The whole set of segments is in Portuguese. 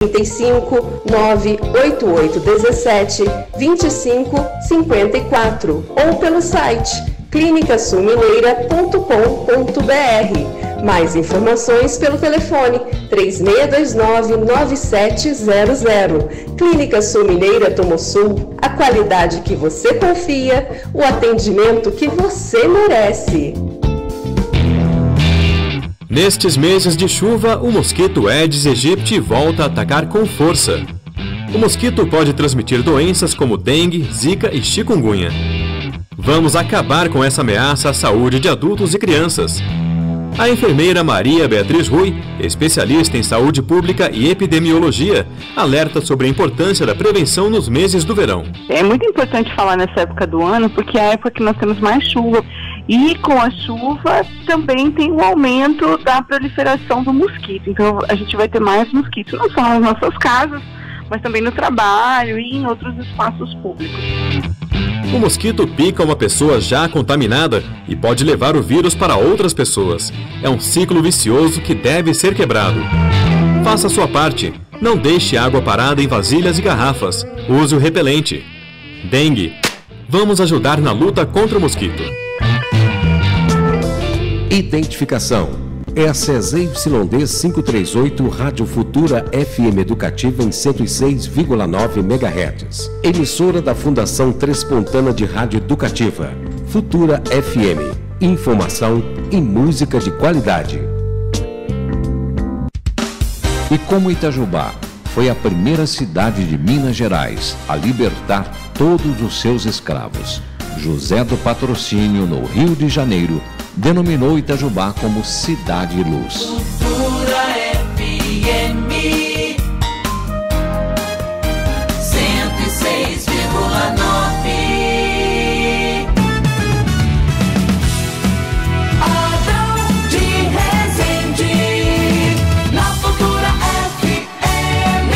98817-2554 ou pelo site clinicasulmineira.com.br. Mais informações pelo telefone 3629-9700. Clínica Sul Mineira Tomosul, a qualidade que você confia, o atendimento que você merece. Nestes meses de chuva, o mosquito Aedes aegypti volta a atacar com força. O mosquito pode transmitir doenças como dengue, zika e chikungunya. Vamos acabar com essa ameaça à saúde de adultos e crianças. A enfermeira Maria Beatriz Rui, especialista em saúde pública e epidemiologia, alerta sobre a importância da prevenção nos meses do verão. É muito importante falar nessa época do ano, porque é a época que nós temos mais chuva. E com a chuva também tem um aumento da proliferação do mosquito. Então a gente vai ter mais mosquitos, não só nas nossas casas, mas também no trabalho e em outros espaços públicos. O mosquito pica uma pessoa já contaminada e pode levar o vírus para outras pessoas. É um ciclo vicioso que deve ser quebrado. Faça a sua parte. Não deixe água parada em vasilhas e garrafas. Use o repelente. Dengue. Vamos ajudar na luta contra o mosquito. Identificação. Essa é ZYD 538, Rádio Futura FM Educativa em 106,9 MHz. Emissora da Fundação Trespontana de Rádio Educativa. Futura FM. Informação e música de qualidade. E como Itajubá foi a primeira cidade de Minas Gerais a libertar todos os seus escravos, José do Patrocínio, no Rio de Janeiro, denominou Itajubá como Cidade Luz. Futura FM 106,9. Adão de Resende, na Futura FM.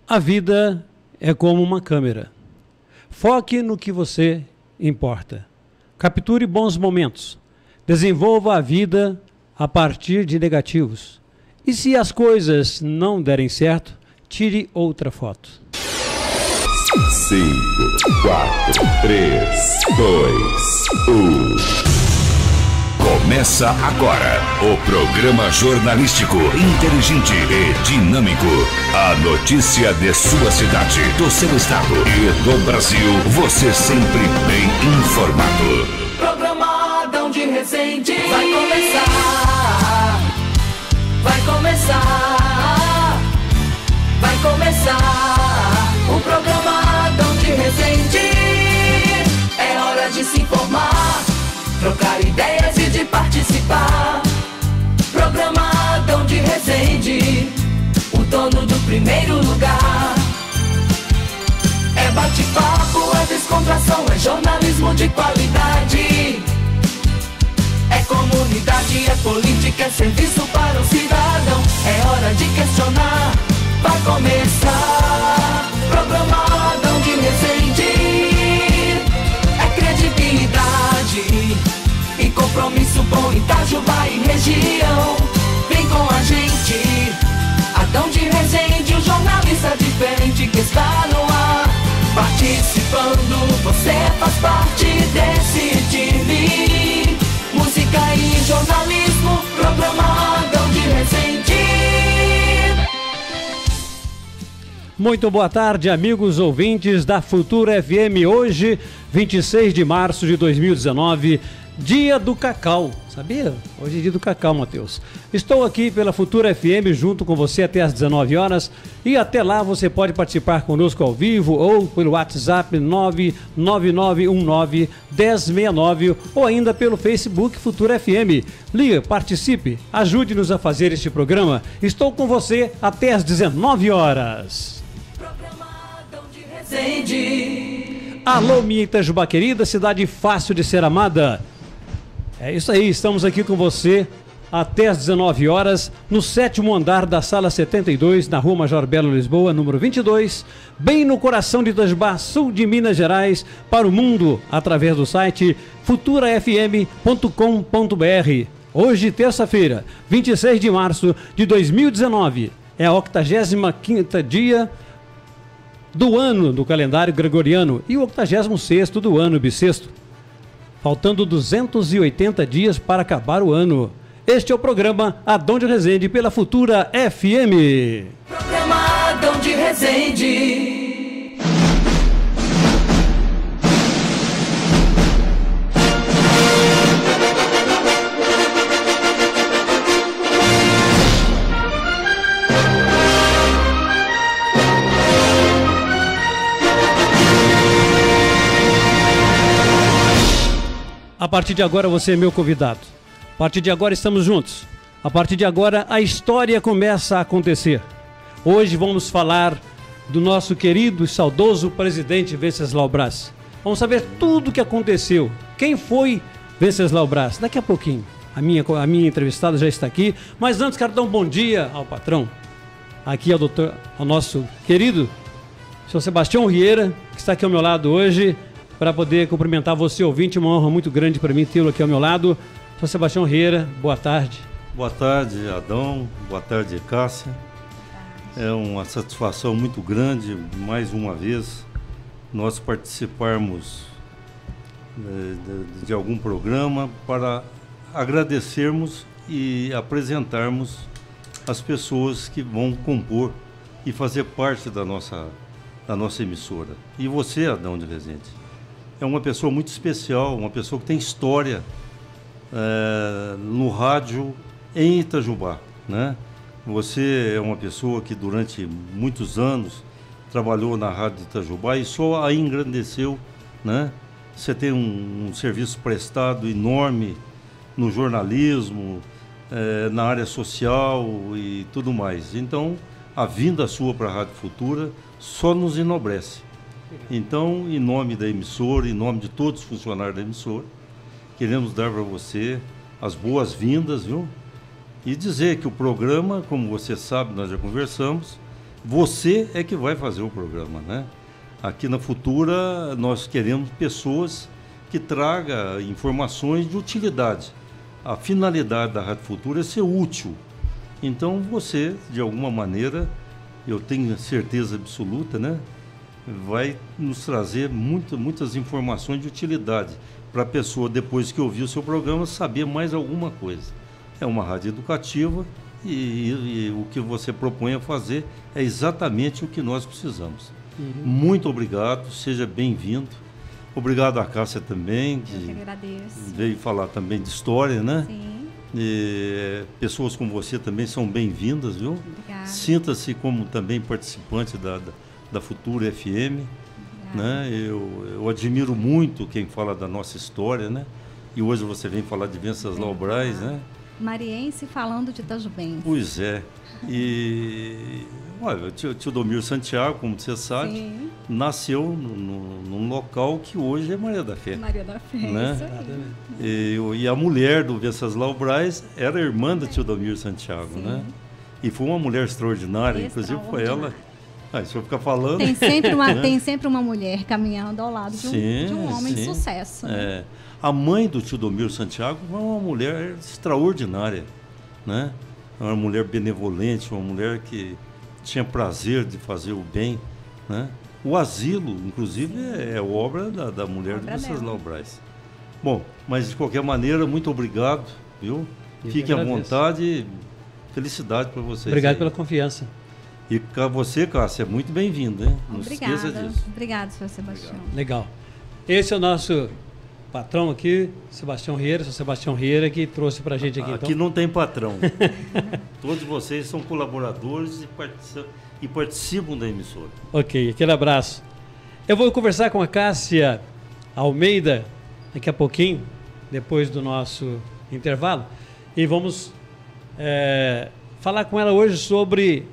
A vida é como uma câmera. Foque no que você importa. Capture bons momentos. Desenvolva a vida a partir de negativos. E se as coisas não derem certo, tire outra foto. 5, 4, 3, 2, 1. Começa agora o programa jornalístico inteligente e dinâmico. A notícia de sua cidade, do seu estado e do Brasil. Você sempre bem informado. Programa Adão de Resende. Vai começar. Vai começar. Vai começar. O programa Adão de Resende. É hora de se informar, trocar ideias e de participar. Programa Adão de Resende, o dono do primeiro lugar. É bate-papo, é descontração, é jornalismo de qualidade. É comunidade, é política, é serviço para o cidadão. É hora de questionar, vai começar. Programa Adão de Resende. É credibilidade e compromisso com Itajubá e região. Vem com a gente, Adão de Resende, um jornalista diferente que está no ar. Participando, você faz parte desse time. Música e jornalismo, programa Adão de Resende. Muito boa tarde, amigos ouvintes da Futura FM. Hoje, 26 de março de 2019, dia do cacau. Sabia? Hoje é dia do cacau, Matheus. Estou aqui pela Futura FM junto com você até às 19 horas e até lá você pode participar conosco ao vivo ou pelo WhatsApp 999191069 ou ainda pelo Facebook Futura FM. Liga, participe, ajude-nos a fazer este programa. Estou com você até às 19 horas. Alô, minha Itajubá querida, cidade fácil de ser amada. É isso aí, estamos aqui com você até às 19 horas, no 7º andar da Sala 72, na Rua Major Belo, Lisboa, número 22, bem no coração de Itajubá, sul de Minas Gerais, para o mundo, através do site futurafm.com.br Hoje, terça-feira, 26 de março de 2019, é a 85º dia do ano do calendário gregoriano e o 86º do ano bissexto. Faltando 280 dias para acabar o ano. Este é o programa Adão de Resende pela Futura FM. Programa Adão de Resende. A partir de agora você é meu convidado. A partir de agora estamos juntos. A partir de agora a história começa a acontecer. Hoje vamos falar do nosso querido e saudoso presidente Venceslau Braz. Vamos saber tudo o que aconteceu. Quem foi Venceslau Braz? Daqui a pouquinho. A minha entrevistada já está aqui. Mas antes quero dar um bom dia ao patrão. Aqui ao nosso querido senhor Sebastião Rieira, que está aqui ao meu lado hoje, para poder cumprimentar você, ouvinte. Uma honra muito grande para mim tê-lo aqui ao meu lado. Sou Sebastião Rieira, boa tarde. Boa tarde, Adão. Boa tarde, Cássia. É uma satisfação muito grande, mais uma vez, nós participarmos de algum programa para agradecermos e apresentarmos as pessoas que vão compor e fazer parte da nossa emissora. E você, Adão de Resende, é uma pessoa muito especial, uma pessoa que tem história no rádio em Itajubá, né? Você é uma pessoa que durante muitos anos trabalhou na rádio de Itajubá e só a engrandeceu, né? Você tem um serviço prestado enorme no jornalismo, na área social e tudo mais. Então, a vinda sua para a Rádio Futura só nos enobrece. Então, em nome da emissora, em nome de todos os funcionários da emissora, queremos dar para você as boas-vindas, viu? E dizer que o programa, como você sabe, nós já conversamos, você é que vai fazer o programa, né? Aqui na Futura, nós queremos pessoas que tragam informações de utilidade. A finalidade da Rádio Futura é ser útil. Então, você, de alguma maneira, eu tenho certeza absoluta, né? Vai nos trazer muitas informações de utilidade para a pessoa, depois que ouvir o seu programa, saber mais alguma coisa. É uma rádio educativa e o que você propõe a fazer é exatamente o que nós precisamos. Muito obrigado, seja bem-vindo. Obrigado a Cássia também, que agradeço. Veio falar também de história, né? Sim. E pessoas como você também são bem-vindas, viu? Obrigada. Sinta-se como também participante da Futura FM, né? Eu admiro muito quem fala da nossa história, né? E hoje você vem falar de Venceslau Braz, né? Mariense falando de Itajubense. Pois é. E olha, o tio Domir Santiago, como você sabe, sim, nasceu num local que hoje é Maria da Fé. Maria da Fé, né? Isso aí. E a mulher do Venceslau Braz era irmã do tio Domir Santiago, sim, né? E foi uma mulher extraordinária, inclusive foi ela. Se eu ficar falando... Tem sempre uma mulher caminhando ao lado de um homem de sucesso. Né? A mãe do tio Domir Santiago foi uma mulher extraordinária, né? Uma mulher benevolente, uma mulher que tinha prazer de fazer o bem, né? O asilo, inclusive, é obra da mulher do Venceslau Braz. Bom, mas de qualquer maneira, muito obrigado, viu? Fique à vontade, felicidade para vocês. Obrigado aí pela confiança. E você, Cássia, é muito bem-vindo, né? Não esqueça disso. Obrigado, senhor Sebastião. Legal. Esse é o nosso patrão aqui, Sebastião Rieira, seu Sebastião Rieira, que trouxe pra gente aqui. Aqui então não tem patrão. Todos vocês são colaboradores e participam da emissora. Ok, aquele abraço. Eu vou conversar com a Cássia Almeida daqui a pouquinho, depois do nosso intervalo, e vamos falar com ela hoje sobre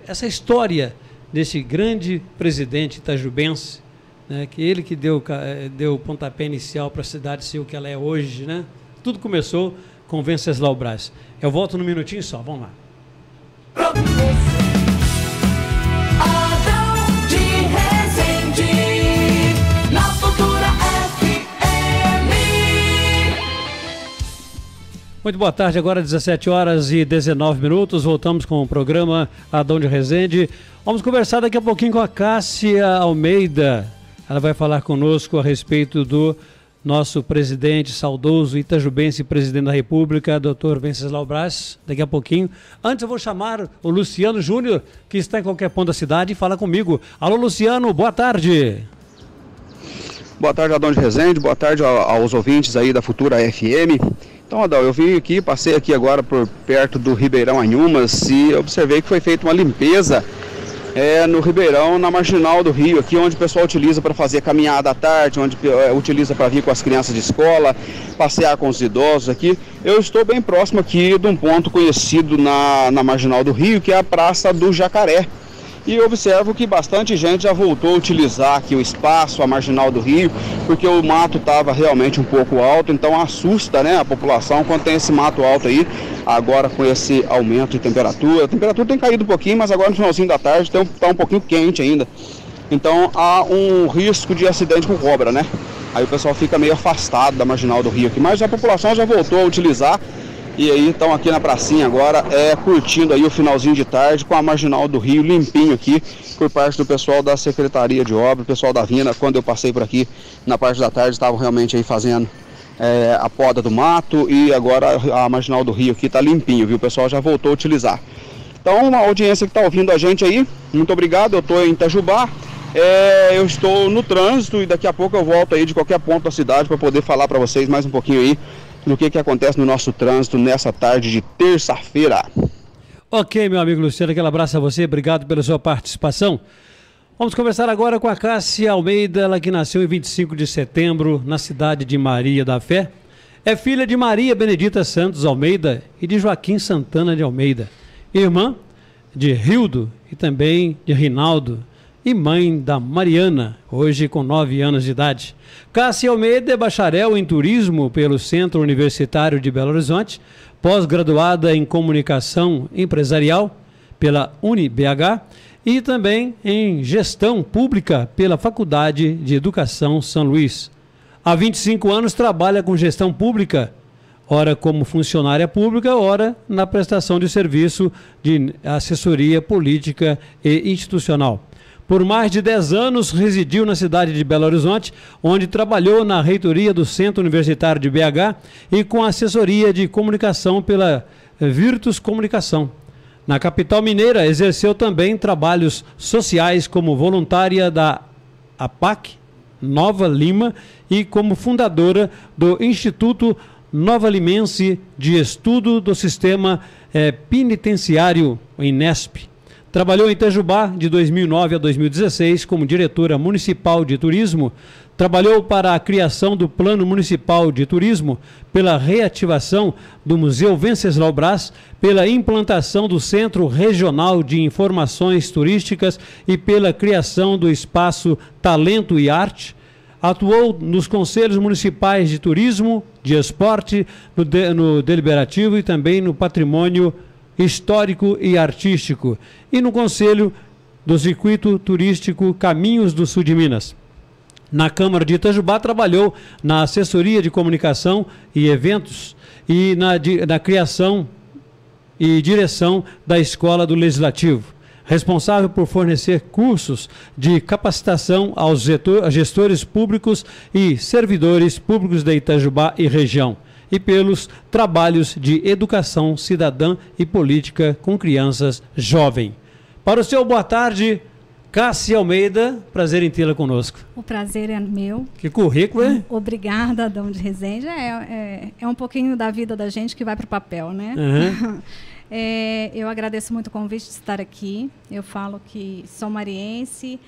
essa história desse grande presidente itajubense, né, que ele que deu o pontapé inicial para a cidade ser o que ela é hoje, né? Tudo começou com Venceslau Braz. Eu volto num minutinho só, vamos lá. Adão de Resende, na Futura FM. Muito boa tarde, agora 17 horas e 19 minutos, voltamos com o programa Adão de Resende. Vamos conversar daqui a pouquinho com a Cássia Almeida. Ela vai falar conosco a respeito do nosso presidente saudoso itajubense, presidente da República, Dr. Venceslau Braz, daqui a pouquinho. Antes eu vou chamar o Luciano Júnior, que está em qualquer ponto da cidade, e fala comigo. Alô, Luciano, boa tarde. Boa tarde, Adão de Resende, boa tarde aos ouvintes aí da Futura FM. Então, Adão, eu vim aqui, passei aqui agora por perto do Ribeirão Anhumas e observei que foi feita uma limpeza no Ribeirão, na Marginal do Rio, aqui onde o pessoal utiliza para fazer caminhada à tarde, onde utiliza para vir com as crianças de escola, passear com os idosos aqui. Eu estou bem próximo aqui de um ponto conhecido na Marginal do Rio, que é a Praça do Jacaré. E observo que bastante gente já voltou a utilizar aqui o espaço, a Marginal do Rio, porque o mato estava realmente um pouco alto, então assusta, né, a população quando tem esse mato alto aí, agora com esse aumento de temperatura. A temperatura tem caído um pouquinho, mas agora no finalzinho da tarde está um pouquinho quente ainda. Então há um risco de acidente com cobra, né? Aí o pessoal fica meio afastado da Marginal do Rio aqui, mas a população já voltou a utilizar. E aí estão aqui na pracinha agora, curtindo aí o finalzinho de tarde com a Marginal do Rio limpinho aqui, por parte do pessoal da Secretaria de Obras, o pessoal da Vina. Quando eu passei por aqui na parte da tarde, estavam realmente aí fazendo a poda do mato, e agora a Marginal do Rio aqui está limpinho, viu? O pessoal já voltou a utilizar. Então, a audiência que está ouvindo a gente aí, muito obrigado. Eu estou em Itajubá, eu estou no trânsito e daqui a pouco eu volto aí de qualquer ponto da cidade para poder falar para vocês mais um pouquinho aí do que acontece no nosso trânsito nessa tarde de terça-feira. Ok, meu amigo Luciano, aquele abraço a você, obrigado pela sua participação. Vamos conversar agora com a Cássia Almeida, ela que nasceu em 25 de setembro, na cidade de Maria da Fé. É filha de Maria Benedita Santos Almeida e de Joaquim Santana de Almeida. Irmã de Rildo e também de Rinaldo, e mãe da Mariana, hoje com 9 anos de idade. Cássia Almeida é bacharel em turismo pelo Centro Universitário de Belo Horizonte, pós-graduada em comunicação empresarial pela UniBH e também em gestão pública pela Faculdade de Educação São Luís. Há 25 anos trabalha com gestão pública, ora como funcionária pública, ora na prestação de serviço de assessoria política e institucional. Por mais de 10 anos residiu na cidade de Belo Horizonte, onde trabalhou na reitoria do Centro Universitário de BH e com assessoria de comunicação pela Virtus Comunicação. Na capital mineira, exerceu também trabalhos sociais como voluntária da APAC Nova Lima e como fundadora do Instituto Nova Limense de Estudo do Sistema Penitenciário, INESP. Trabalhou em Itajubá de 2009 a 2016 como diretora municipal de turismo. Trabalhou para a criação do Plano Municipal de Turismo, pela reativação do Museu Venceslau Braz, pela implantação do Centro Regional de Informações Turísticas e pela criação do Espaço Talento e Arte. Atuou nos Conselhos Municipais de Turismo, de Esporte, no Deliberativo e também no Patrimônio Histórico e Artístico, e no Conselho do Circuito Turístico Caminhos do Sul de Minas. Na Câmara de Itajubá trabalhou na assessoria de comunicação e eventos e na criação e direção da Escola do Legislativo, responsável por fornecer cursos de capacitação aos gestores públicos e servidores públicos da Itajubá e região, e pelos trabalhos de educação cidadã e política com crianças jovens. Para o seu boa tarde, Cássia Almeida, prazer em tê-la conosco. O prazer é meu. Que currículo, hein? Obrigada, Adão de Resende. É um pouquinho da vida da gente que vai para o papel, né? Uhum. Eu agradeço muito o convite de estar aqui. Eu falo que sou mariense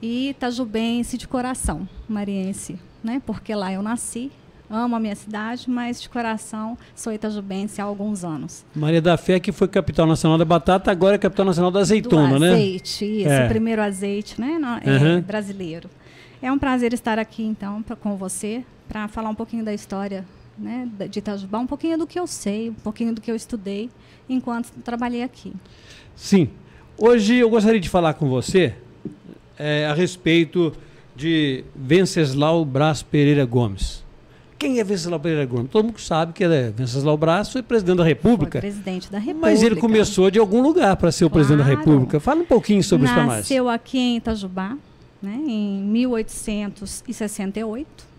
e itajubense de coração, mariense, né? Porque lá eu nasci. Amo a minha cidade, mas de coração sou itajubense há alguns anos. Maria da Fé, que foi capital nacional da batata, agora é capital nacional da azeitona, né? Azeite, isso, o primeiro azeite, né, brasileiro. É um prazer estar aqui, então, com você, para falar um pouquinho da história, né, de Itajubá, um pouquinho do que eu sei, um pouquinho do que eu estudei enquanto trabalhei aqui. Sim. Hoje eu gostaria de falar com você a respeito de Venceslau Braz Pereira Gomes. Quem é Venceslau Pereira Gomes? Todo mundo sabe que Venceslau Braz foi presidente da República. Foi presidente da República. Mas ele começou de algum lugar para ser o presidente da República. Fala um pouquinho sobre isso para nós. Nasceu aqui em Itajubá, né, em 1868.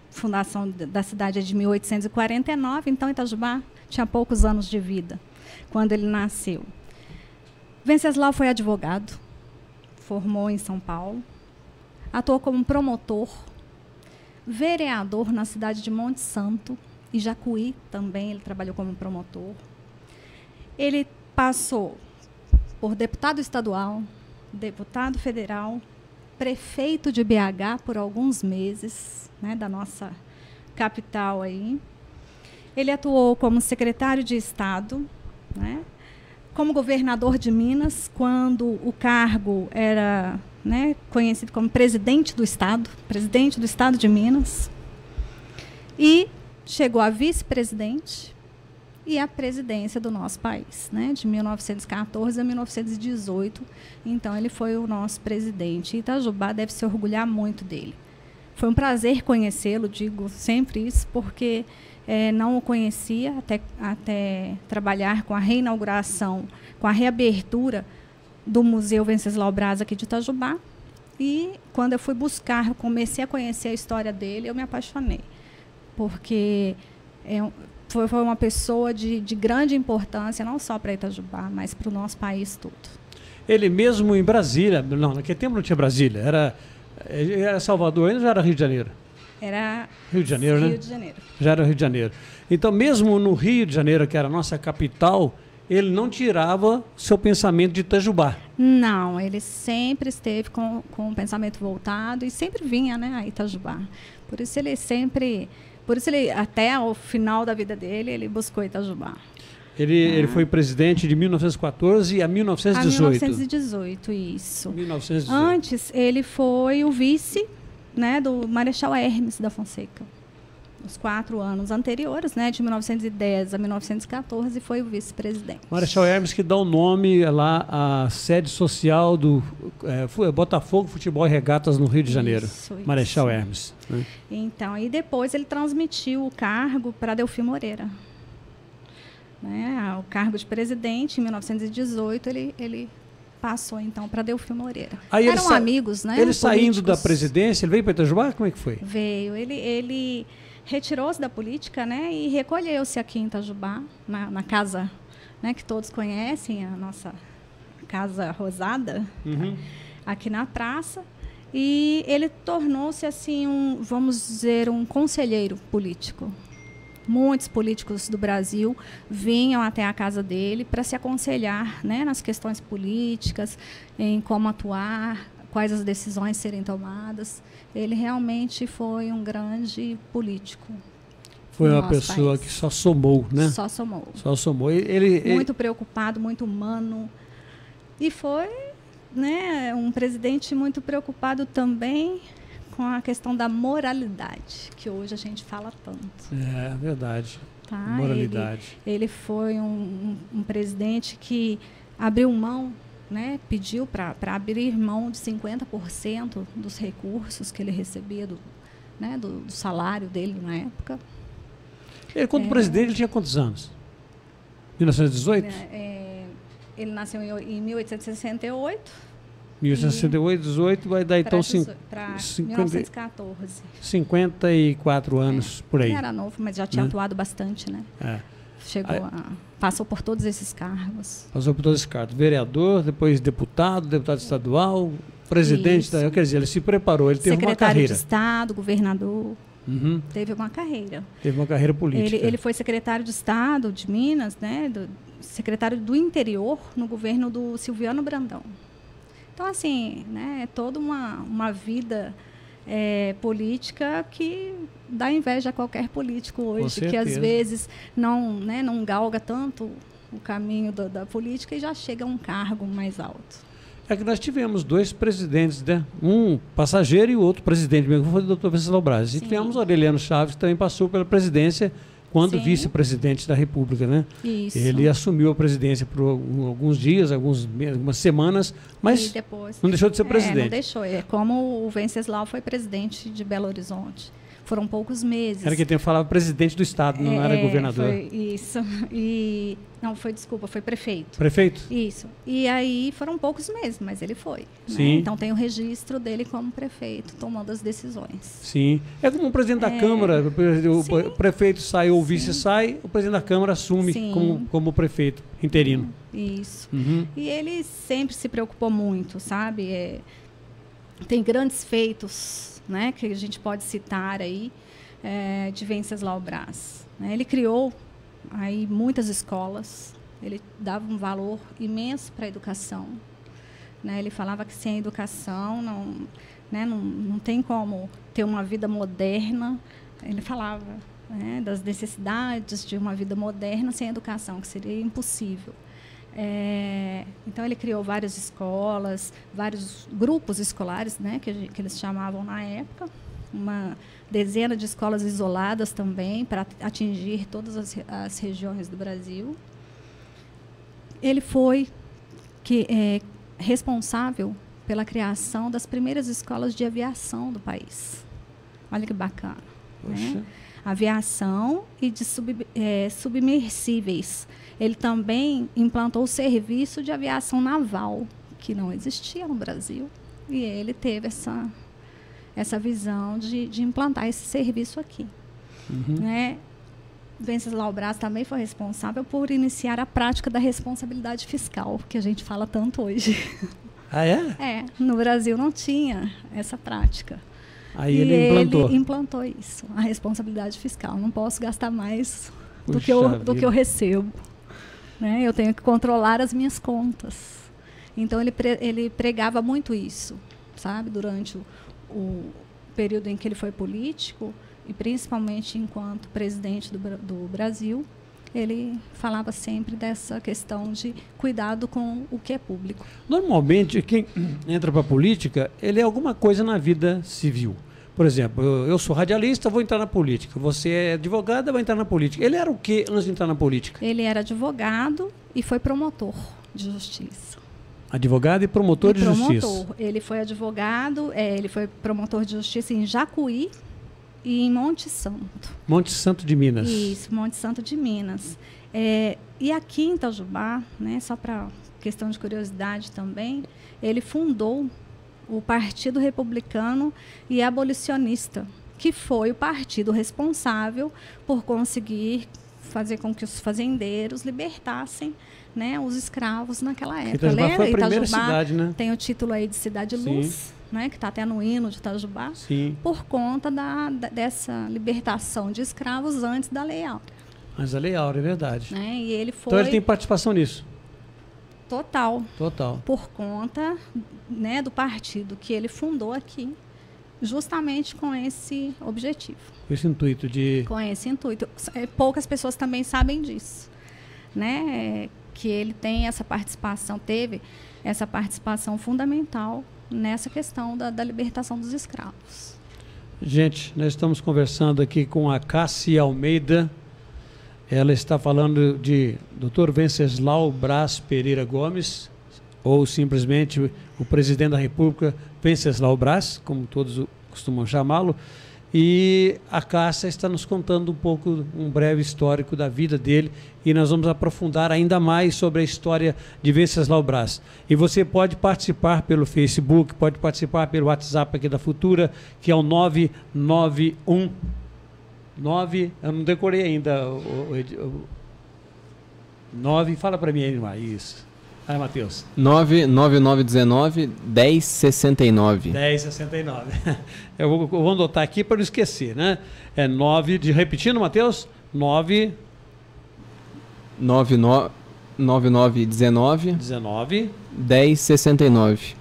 Fundação da cidade é de 1849, então Itajubá tinha poucos anos de vida quando ele nasceu. Venceslau foi advogado, formou em São Paulo, atuou como promotor, vereador na cidade de Monte Santo e Jacuí também, ele trabalhou como promotor. Ele passou por deputado estadual, deputado federal, prefeito de BH por alguns meses, né, da nossa capital aí. Ele atuou como secretário de Estado, né, como governador de Minas, quando o cargo era, né, conhecido como presidente do Estado de Minas. E chegou a vice-presidente e a presidência do nosso país, né, de 1914 a 1918. Então, ele foi o nosso presidente. E Itajubá deve se orgulhar muito dele. Foi um prazer conhecê-lo, digo sempre isso, porque não o conhecia até trabalhar com a reinauguração, com a reabertura do Museu Venceslau Braz aqui de Itajubá. E quando eu fui buscar, comecei a conhecer a história dele, eu me apaixonei. Porque foi uma pessoa de grande importância, não só para Itajubá, mas para o nosso país todo. Ele mesmo em Brasília, não, naquele tempo não tinha Brasília, era Salvador ainda ou já era Rio de Janeiro? Era Rio de Janeiro, né? Rio de Janeiro. Já era Rio de Janeiro. Então, mesmo no Rio de Janeiro, que era a nossa capital, ele não tirava seu pensamento de Itajubá. Não, ele sempre esteve com o pensamento voltado e sempre vinha, né, a Itajubá. Por isso ele até o final da vida dele, ele buscou Itajubá. Ele foi presidente de 1914 a 1918. A 1918, isso. 1918. Antes, ele foi o vice, né, do Marechal Hermes da Fonseca. Os 4 anos anteriores, né, de 1910 a 1914, foi o vice-presidente. Marechal Hermes, que dá o nome lá à sede social do Botafogo Futebol e Regatas no Rio de Janeiro. Isso. Marechal Hermes. Né? Então, e depois ele transmitiu o cargo para Delfim Moreira. Né, o cargo de presidente, em 1918, ele passou, então, para Delfim Moreira. Aí eram amigos, né? Ele saindo políticos. da presidência, ele veio para Itajubá? Como é que foi? Veio. Ele retirou-se da política, né, e recolheu-se aqui em Itajubá, na casa, né, que todos conhecem, a nossa Casa Rosada, aqui na praça. E ele tornou-se, assim, vamos dizer, um conselheiro político. Muitos políticos do Brasil vinham até a casa dele para se aconselhar, né, nas questões políticas, em como atuar, quais as decisões serem tomadas. Ele realmente foi um grande político. Foi uma pessoa que só somou, né? Só somou. Só somou. Muito preocupado, muito humano. E foi, né, um presidente muito preocupado também com a questão da moralidade, que hoje a gente fala tanto. É verdade. Tá? Moralidade. Ele foi um presidente que abriu mão, né, pediu para abrir mão de 50% dos recursos que ele recebia do salário dele na época. Ele, quando presidente, ele tinha quantos anos? 1918? Ele nasceu em 1868. 1868, 18, vai dar então 1914. 54 anos, por aí. Ele era novo, mas já tinha atuado bastante, né? Passou por todos esses cargos. Passou por todos esses cargos. Vereador, depois deputado estadual, presidente. Quer dizer, ele se preparou, ele teve uma carreira. Secretário de Estado, governador. Teve uma carreira. Teve uma carreira política. Ele foi secretário de Estado de Minas, né? Secretário do Interior no governo do Silviano Brandão. Então, assim, né, é toda uma vida política que dá inveja a qualquer político hoje, que às vezes não galga tanto o caminho da política e já chega a um cargo mais alto. É que nós tivemos 2 presidentes, né? Um passageiro e o outro presidente, mesmo foi o Dr. Venceslau Braz. E tivemos o Aureliano Chaves, que também passou pela presidência quando vice-presidente da República, né? Isso. Ele assumiu a presidência por alguns dias, algumas semanas, mas depois, não deixou de ser presidente. Não deixou. Como o Venceslau foi presidente de Belo Horizonte, Foram poucos meses. Era que falava presidente do estado, não era governador. Foi isso. Foi prefeito. Prefeito? Isso. E aí foram poucos meses, mas ele foi. Sim. Né? Então tem o registro dele como prefeito, tomando as decisões. Sim. É como o presidente da Câmara, o prefeito sai ou o vice sai, o presidente da Câmara assume como prefeito interino. Isso. E ele sempre se preocupou muito, sabe? Tem grandes feitos, né, que a gente pode citar aí, de Venceslau Braz. Né? Ele criou aí muitas escolas, ele dava um valor imenso para a educação. Né? Ele falava que sem educação não tem como ter uma vida moderna. Ele falava, né, das necessidades de uma vida moderna sem educação, que seria impossível. Então, ele criou várias escolas, vários grupos escolares, né, que eles chamavam na época, uma dezena de escolas isoladas também, para atingir todas as regiões do Brasil. Ele foi responsável pela criação das primeiras escolas de aviação do país. Olha que bacana. Né? Aviação e de submersíveis. Ele também implantou o serviço de aviação naval, que não existia no Brasil, e ele teve essa visão de implantar esse serviço aqui. Né? Venceslau Braz também foi responsável por iniciar a prática da responsabilidade fiscal, que a gente fala tanto hoje. Ah, é? No Brasil não tinha essa prática. Aí ele implantou isso, a responsabilidade fiscal. Não posso gastar mais do que eu recebo. Né? Eu tenho que controlar as minhas contas. Então, ele pregava muito isso, sabe? Durante o período em que ele foi político, e principalmente enquanto presidente do Brasil, ele falava sempre dessa questão de cuidado com o que é público. Normalmente, quem entra para a política, ele é alguma coisa na vida civil. Por exemplo, eu sou radialista, vou entrar na política. Você é advogada, vai entrar na política. Ele era o que antes de entrar na política? Ele era advogado e foi promotor de justiça. Advogado e promotor de justiça. Ele foi advogado, ele foi promotor de justiça em Jacuí e em Monte Santo. Monte Santo de Minas. Isso, Monte Santo de Minas. E aqui em Itajubá, né, só para questão de curiosidade também, ele fundou o Partido Republicano e Abolicionista, que foi o partido responsável por conseguir fazer com que os fazendeiros libertassem, né, os escravos naquela época. Itajubá foi a primeira cidade, né? Tem o título aí de Cidade Luz, né, que está até no hino de Itajubá, por conta dessa libertação de escravos antes da Lei Áurea. Mas a Lei Áurea, é verdade. Né, e ele foi... Então ele tem participação nisso? Total. Por conta, né, do partido que ele fundou aqui, justamente com esse objetivo. Com esse intuito de... Com esse intuito. Poucas pessoas também sabem disso, né? Que ele tem essa participação, teve essa participação fundamental nessa questão da libertação dos escravos. Gente, nós estamos conversando aqui com a Cássia Almeida. Ela está falando de Dr. Venceslau Braz Pereira Gomes, ou simplesmente o presidente da República, Venceslau Braz, como todos costumam chamá-lo. E a Cássia está nos contando um breve histórico da vida dele, e nós vamos aprofundar ainda mais sobre a história de Venceslau Braz. E você pode participar pelo Facebook, pode participar pelo WhatsApp aqui da Futura, que é o 991... eu não decorei ainda. 9, fala para mim aí, isso. Aí, Matheus. 99919-1069. 1069. Eu vou anotar aqui para não esquecer, né? É 9, repetindo, Matheus? 9919 1069.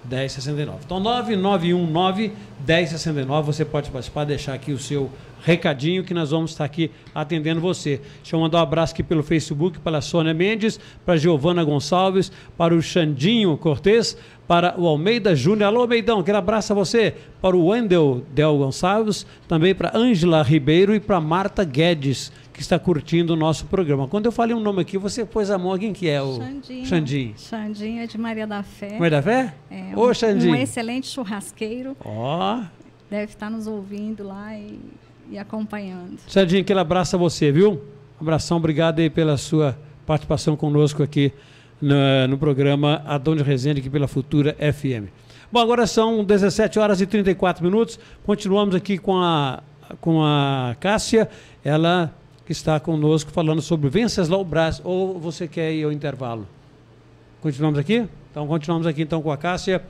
Então, 99119-1069. Você pode participar, deixar aqui o seu recadinho, que nós vamos estar aqui atendendo você. Deixa eu mandar um abraço aqui pelo Facebook para a Sônia Mendes, para a Giovana Gonçalves, para o Xandinho Cortez, para o Almeida Júnior. Alô, Almeidão, aquele abraço a você. Para o Wendel Del Gonçalves, também para Ângela Ribeiro e para Marta Guedes, que está curtindo o nosso programa. Quando eu falei um nome aqui, você pôs a mão. Quem que é? O Xandinho. Xandinho é de Maria da Fé. Maria da Fé? Xandinho. Um excelente churrasqueiro. Ó. Deve estar nos ouvindo lá e e acompanhando. Sardinha, aquele abraço a você, viu? Abração, obrigado aí pela sua participação conosco aqui no programa Adão de Resende, aqui pela Futura FM. Bom, agora são 17 horas e 34 minutos. Continuamos aqui com a Cássia, ela que está conosco falando sobre Venceslau Braz. Ou você quer ir ao intervalo? Continuamos aqui? Então, continuamos aqui então com a Cássia.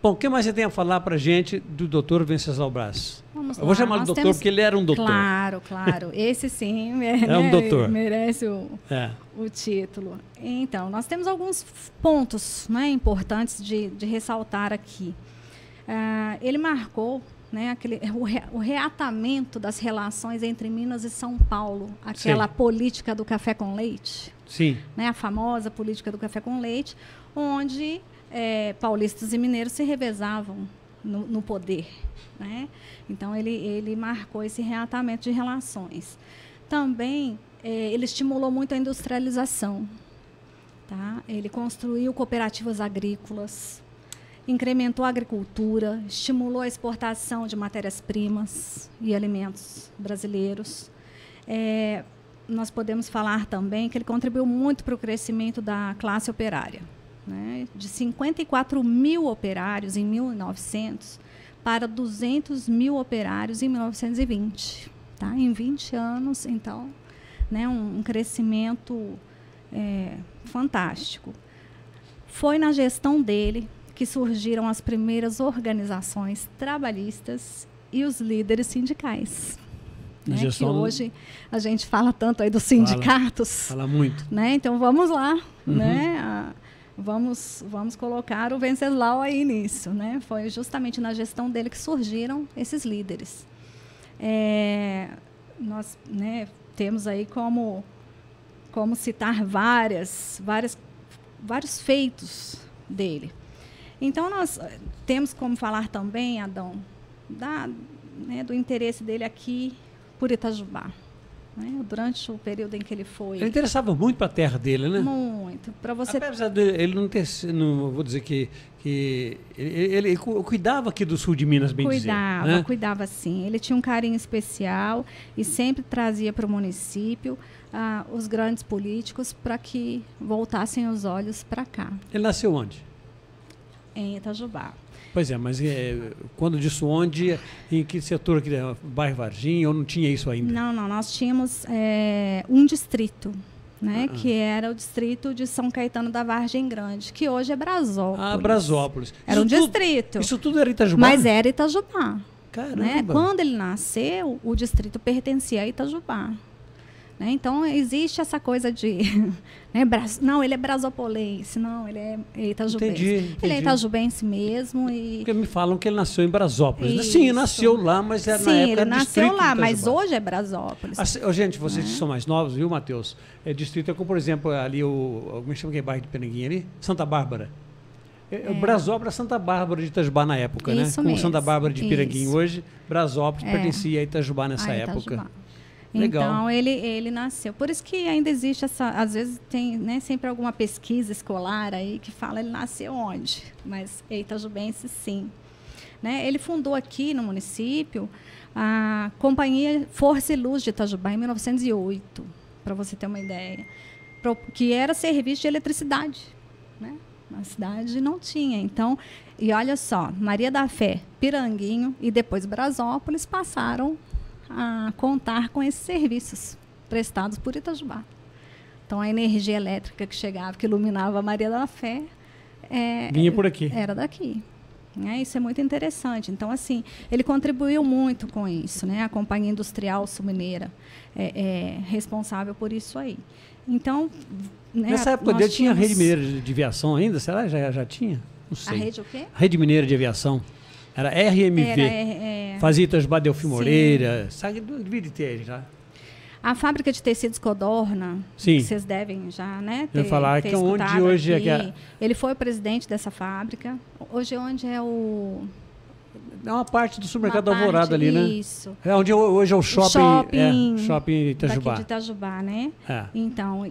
Bom, o que mais você tem a falar para a gente do Dr. Venceslau Braz? Eu vou chamar de doutor porque ele era um doutor. Claro, claro. Esse sim um doutor. Merece o título. Então, nós temos alguns pontos, né, importantes de ressaltar aqui. Ele marcou, né, o reatamento das relações entre Minas e São Paulo, aquela política do café com leite. Sim. Né, a famosa política do café com leite, onde paulistas e mineiros se revezavam no poder, né? Então ele marcou esse reatamento de relações. Também ele estimulou muito a industrialização, tá? Ele construiu cooperativas agrícolas, incrementou a agricultura, estimulou a exportação de matérias-primas e alimentos brasileiros. Nós podemos falar também que ele contribuiu muito para o crescimento da classe operária, né? De 54 mil operários em 1900 para 200 mil operários em 1920. Tá? Em 20 anos, então, né, um crescimento fantástico. Foi na gestão dele que surgiram as primeiras organizações trabalhistas e os líderes sindicais. Né, que hoje a gente fala tanto aí dos sindicatos. Fala muito. Né? Então, vamos lá, né? Vamos colocar o Venceslau aí nisso, né? Foi justamente na gestão dele que surgiram esses líderes. Nós, né, temos aí como citar vários feitos dele. Então, nós temos como falar também, Adão, do interesse dele aqui por Itajubá. Né? Durante o período em que ele foi... Ele interessava muito para a terra dele, né? Muito. Para você... Apesar de ele não ter... Não vou dizer que ele cuidava aqui do sul de Minas, bem dizer. Né? Cuidava sim. Ele tinha um carinho especial e sempre trazia para o município os grandes políticos para que voltassem os olhos para cá. Ele nasceu onde? Em Itajubá. Pois é, mas quando disso onde, em que setor aqui, bairro Varginha, ou não tinha isso ainda? Não, nós tínhamos um distrito, né, que era o distrito de São Caetano da Vargem Grande, que hoje é Brasópolis. Brasópolis. Era distrito. Isso tudo era Itajubá? Mas era Itajubá. Caramba. Né? Quando ele nasceu, o distrito pertencia a Itajubá. Né? Então, existe essa coisa de... né, não, ele é brasopolense, não, ele é itajubense. Entendi. Ele é itajubense mesmo. Porque me falam que ele nasceu em Brasópolis. Isso. Sim, nasceu lá, mas era na época ele nasceu lá, mas hoje é Brasópolis. Gente, vocês que são mais novos, viu, Matheus? Distrito é como, por exemplo, ali como chama aquele bairro de Peneguinha ali? Santa Bárbara. Brasópolis, Santa Bárbara de Itajubá na época, isso né? Mesmo. Como Santa Bárbara de Piranguinho hoje, Brasópolis pertencia a Itajubá nessa época. Legal. Então, ele nasceu. Por isso que ainda existe às vezes tem, né, sempre alguma pesquisa escolar aí que fala ele nasceu onde. Mas itajubense, sim. Né? Ele fundou aqui no município a Companhia Força e Luz de Itajubá em 1908, para você ter uma ideia. Que era serviço de eletricidade. Né? Na cidade não tinha. Então, e olha só, Maria da Fé, Piranguinho e depois Brasópolis passaram a contar com esses serviços prestados por Itajubá. Então, a energia elétrica que chegava, que iluminava a Maria da Fé, vinha por aqui. Era daqui. Isso é muito interessante. Então, assim, ele contribuiu muito com isso, né? A Companhia Industrial Sul-Mineira é responsável por isso aí. Então, né, nessa época dele tinha a Rede Mineira de Aviação ainda? Será que já tinha? Não sei. A rede o quê? Rede Mineira de Aviação. Era RMV. Fazia Itajubá Delfim Moreira. Sabe, devia ter já. A fábrica de tecidos Codorna, sim, que vocês devem já, né, ter, falar ter que onde hoje aqui. Ele foi o presidente dessa fábrica. Hoje onde é o... É uma parte do supermercado da Alvorada ali, né? Isso. É onde hoje é o shopping. Shopping Itajubá. Daqui de Itajubá, né? Então,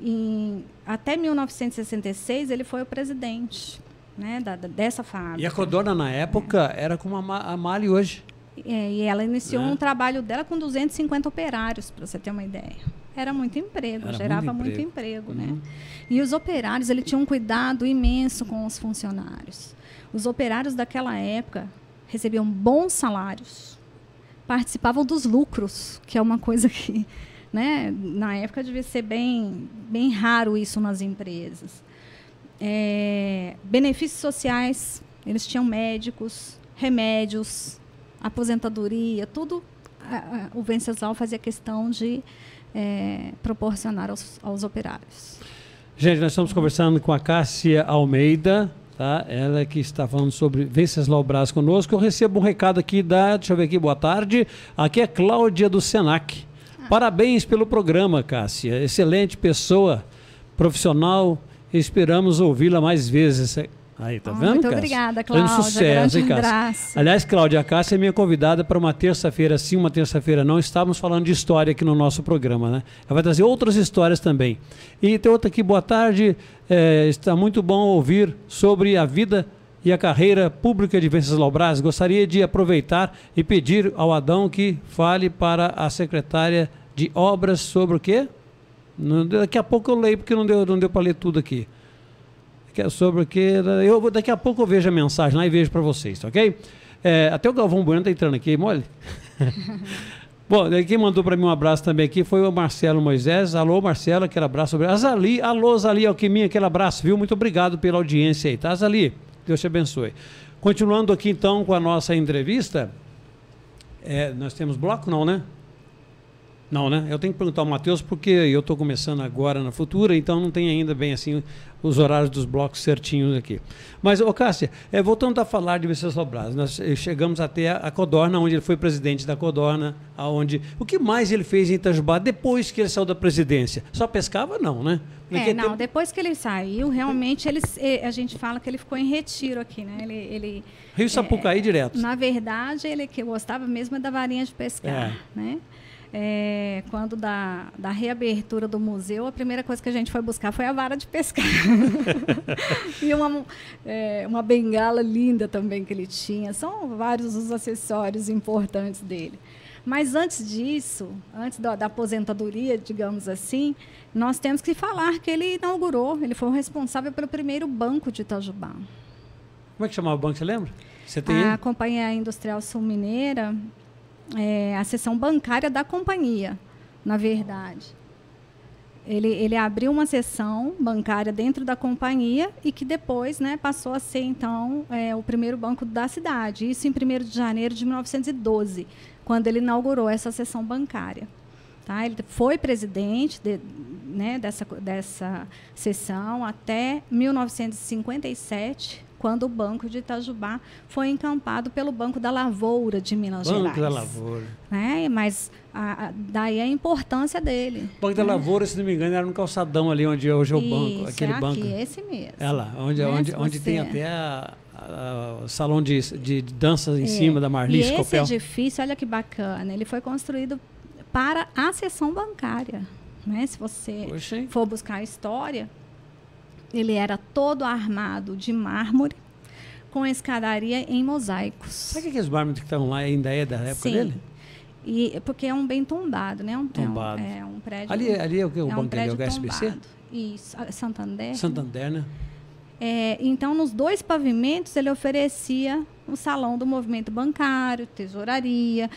até 1966 ele foi o presidente, né, dessa fábrica. E a Codorna na época era como a Mali hoje. E ela iniciou um trabalho dela com 250 operários, para você ter uma ideia. Era muito emprego, gerava muito emprego, né? E os operários, ele tinha um cuidado imenso com os funcionários. Os operários daquela época recebiam bons salários, participavam dos lucros, que é uma coisa que, né, na época devia ser bem raro isso nas empresas. Benefícios sociais, eles tinham médicos, remédios, aposentadoria, tudo. O Venceslau fazia questão de proporcionar aos operários. Gente, nós estamos conversando com a Cássia Almeida, tá? Ela que está falando sobre Venceslau Braz conosco. Eu recebo um recado aqui deixa eu ver aqui, boa tarde. Aqui é Cláudia do Senac. Parabéns pelo programa, Cássia. Excelente pessoa, profissional. Esperamos ouvi-la mais vezes. Aí, tá vendo, muito Cássia? obrigada, Cláudia. Fazendo sucesso, hein, Cássia? Abraço. Aliás, Cláudia, a Cássia é minha convidada para uma terça-feira sim, uma terça-feira não. Estávamos falando de história aqui no nosso programa, né? Ela vai trazer outras histórias também. E tem outra aqui, boa tarde. Está muito bom ouvir sobre a vida e a carreira pública de Venceslau Braz. Gostaria de aproveitar e pedir ao Adão que fale para a secretária de obras sobre o quê? Daqui a pouco eu leio, porque não deu para ler tudo aqui. Sobre o que daqui a pouco eu vejo a mensagem lá e vejo para vocês, ok? Até o Galvão Bueno está entrando aqui, mole? Bom, quem mandou para mim um abraço também aqui foi o Marcelo Moisés. Alô, Marcelo, aquele abraço sobre Azali. Alô, Azali Alquimia, aquele abraço, viu? Muito obrigado pela audiência aí, tá, Azali? Deus te abençoe. Continuando aqui então com a nossa entrevista, nós temos bloco, não, né? Não, né? Eu tenho que perguntar ao Matheus porque eu estou começando agora na Futura, então não tem ainda bem assim os horários dos blocos certinhos aqui. Mas, Cássia, voltando a falar de Venceslau Braz, nós chegamos até a Codorna, onde ele foi presidente da Codorna, o que mais ele fez em Itajubá depois que ele saiu da presidência? Só pescava, não, né? Porque depois que ele saiu, realmente a gente fala que ele ficou em retiro aqui, né? Ele Rio Sapucaí direto. Na verdade, ele que gostava mesmo da varinha de pescar, né? Quando da reabertura do museu, a primeira coisa que a gente foi buscar foi a vara de pescar. E uma bengala linda também que ele tinha. São vários os acessórios importantes dele. Mas antes disso, antes da aposentadoria, digamos assim, nós temos que falar que ele ele foi o responsável pelo primeiro banco de Itajubá. Como é que chamava o banco, você lembra? A Companhia Industrial Sul Mineira, a seção bancária da companhia, na verdade. Ele abriu uma seção bancária dentro da companhia e que depois, né, passou a ser, então, o primeiro banco da cidade. Isso em 1º de janeiro de 1912, quando ele inaugurou essa seção bancária. Tá? Ele foi presidente dessa seção até 1957, quando o Banco de Itajubá foi encampado pelo Banco da Lavoura de Minas Gerais. Banco da Lavoura. Mas daí a importância dele. O Banco da Lavoura, se não me engano, era no calçadão ali onde hoje é o banco. Aquele banco. Esse mesmo. Lá, onde tem até o salão de danças em cima da Marli Scopel. Esse edifício, olha que bacana, ele foi construído para a seção bancária. Né? Se você for buscar a história, ele era todo armado de mármore, com escadaria em mosaicos. Sabe que aqueles mármores que estão lá ainda é da época dele? Porque é um bem tombado, né? Tombado. Um prédio. Ali é o que? O banco ali, é o SBC? Tombado. Isso, Santander. Santander, né? Então, nos 2 pavimentos, ele oferecia o salão do movimento bancário, tesouraria,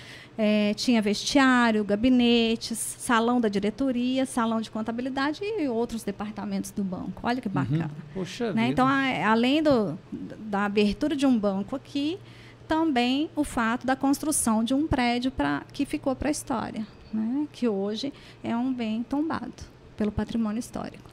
tinha vestiário, gabinetes, salão da diretoria, salão de contabilidade e outros departamentos do banco. Olha que bacana. Poxa né? vida. Então, além da abertura de um banco aqui, também o fato da construção de um prédio que ficou para a história, né? Que hoje é um bem tombado pelo patrimônio histórico.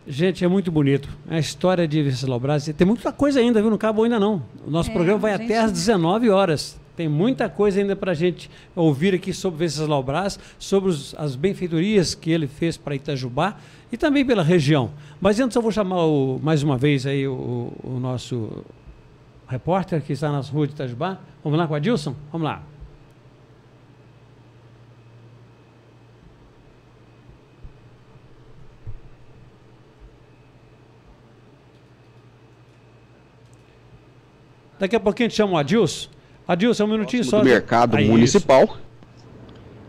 Gente, é muito bonito. A história de Venceslau Braz. Tem muita coisa ainda, viu? Não acabou ainda não. O nosso programa vai até às 19 horas. Tem muita coisa ainda para a gente ouvir aqui sobre Venceslau Braz, sobre as benfeitorias que ele fez para Itajubá e também pela região. Mas antes eu vou chamar mais uma vez aí o nosso repórter que está nas ruas de Itajubá. Vamos lá com o Adilson? Vamos lá. Daqui a pouquinho a gente chama o Adilson Adilson, um minutinho só. Do mercado municipal. Isso.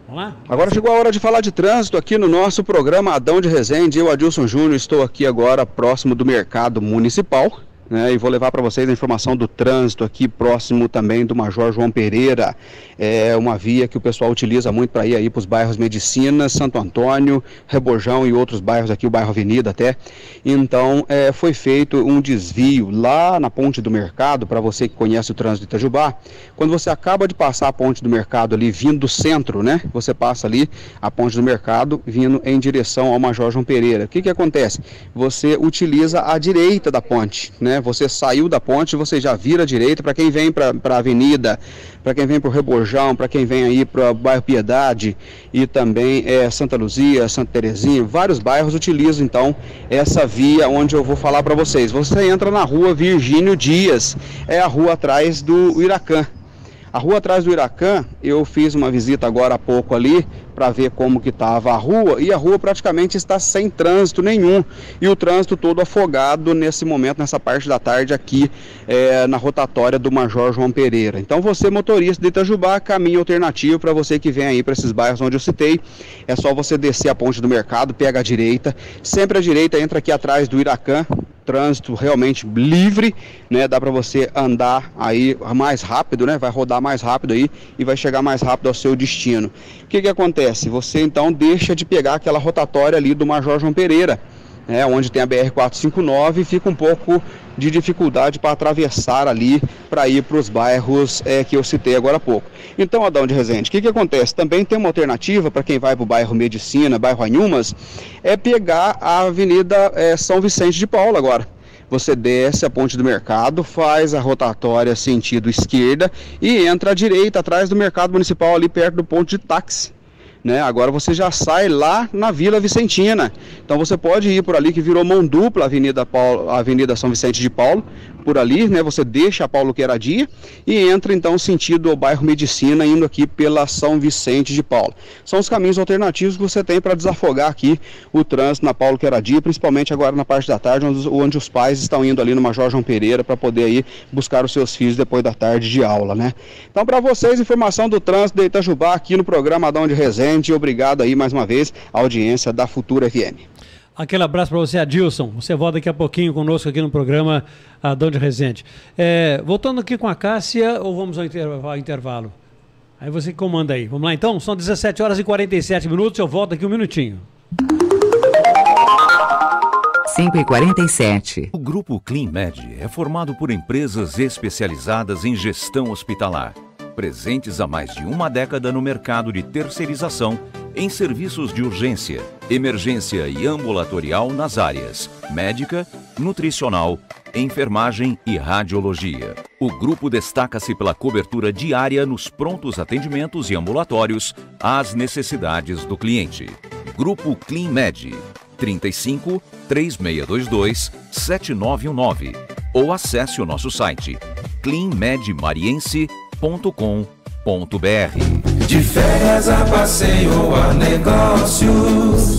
Vamos lá? Agora chegou a hora de falar de trânsito aqui no nosso programa Adão de Resende. Eu, Adilson Júnior, estou aqui agora próximo do mercado municipal, né, e vou levar para vocês a informação do trânsito aqui próximo também do Major João Pereira. É uma via que o pessoal utiliza muito para ir aí para os bairros Medicina, Santo Antônio, Rebojão e outros bairros aqui, o bairro Avenida até. Então foi feito um desvio lá na ponte do mercado, para você que conhece o trânsito de Itajubá. Quando você acaba de passar a ponte do mercado ali, vindo do centro, né? Você passa ali a ponte do mercado, vindo em direção ao Major João Pereira. O que acontece? Você utiliza a direita da ponte, né? Você saiu da ponte, você já vira à direita. Para quem vem para a Avenida, para quem vem para o Rebojão, para quem vem aí para o bairro Piedade e também Santa Luzia, Santa Terezinha, vários bairros utilizam então essa via onde eu vou falar para vocês. Você entra na rua Virgínio Dias, é a rua atrás do Iracã. A rua atrás do Iracã, eu fiz uma visita agora há pouco ali para ver como que estava a rua, e a rua praticamente está sem trânsito nenhum, e o trânsito todo afogado nesse momento, nessa parte da tarde aqui na rotatória do Major João Pereira. Então você, motorista de Itajubá, caminho alternativo para você que vem aí para esses bairros onde eu citei, é só você descer a ponte do mercado, pega a direita, sempre à direita, entra aqui atrás do Iracã, trânsito realmente livre, né? Dá para você andar aí mais rápido, né? Vai rodar mais rápido aí e vai chegar mais rápido ao seu destino. O que acontece? Você então deixa de pegar aquela rotatória ali do Major João Pereira, onde tem a BR-459, e fica um pouco de dificuldade para atravessar ali, para ir para os bairros que eu citei agora há pouco. Então, Adão de Resende, o que acontece? Também tem uma alternativa para quem vai para o bairro Medicina, bairro Anhumas, é pegar a Avenida São Vicente de Paulo agora. Você desce a ponte do mercado, faz a rotatória sentido esquerda e entra à direita, atrás do mercado municipal, ali perto do ponto de táxi. Agora você já sai lá na Vila Vicentina. Então você pode ir por ali, que virou mão dupla a Avenida São Vicente de Paulo, por ali, você deixa a Paulo Queiradia e entra então sentido ao bairro Medicina, indo aqui pela São Vicente de Paulo. São os caminhos alternativos que você tem para desafogar aqui o trânsito na Paulo Queiradia, principalmente agora na parte da tarde, onde os pais estão indo ali no Major João Pereira para poder aí buscar os seus filhos depois da tarde de aula, Então, para vocês, informação do trânsito de Itajubá aqui no programa Adão de Resende. Obrigado aí mais uma vez à audiência da Futura FM. Aquele abraço para você, Adilson. Você volta daqui a pouquinho conosco aqui no programa Adão de Resende. Voltando aqui com a Cássia, ou vamos ao intervalo? Aí você que comanda aí. Vamos lá então? São 17 horas e 47 minutos, eu volto aqui um minutinho. 5h47. O Grupo CleanMed é formado por empresas especializadas em gestão hospitalar, presentes há mais de uma década no mercado de terceirização em serviços de urgência, emergência e ambulatorial nas áreas médica, nutricional, enfermagem e radiologia. O grupo destaca-se pela cobertura diária nos prontos atendimentos e ambulatórios às necessidades do cliente. Grupo CleanMed, 35 3622 7919, ou acesse o nosso site cleanmedmariense.com.br. De férias a passeio ou a negócios,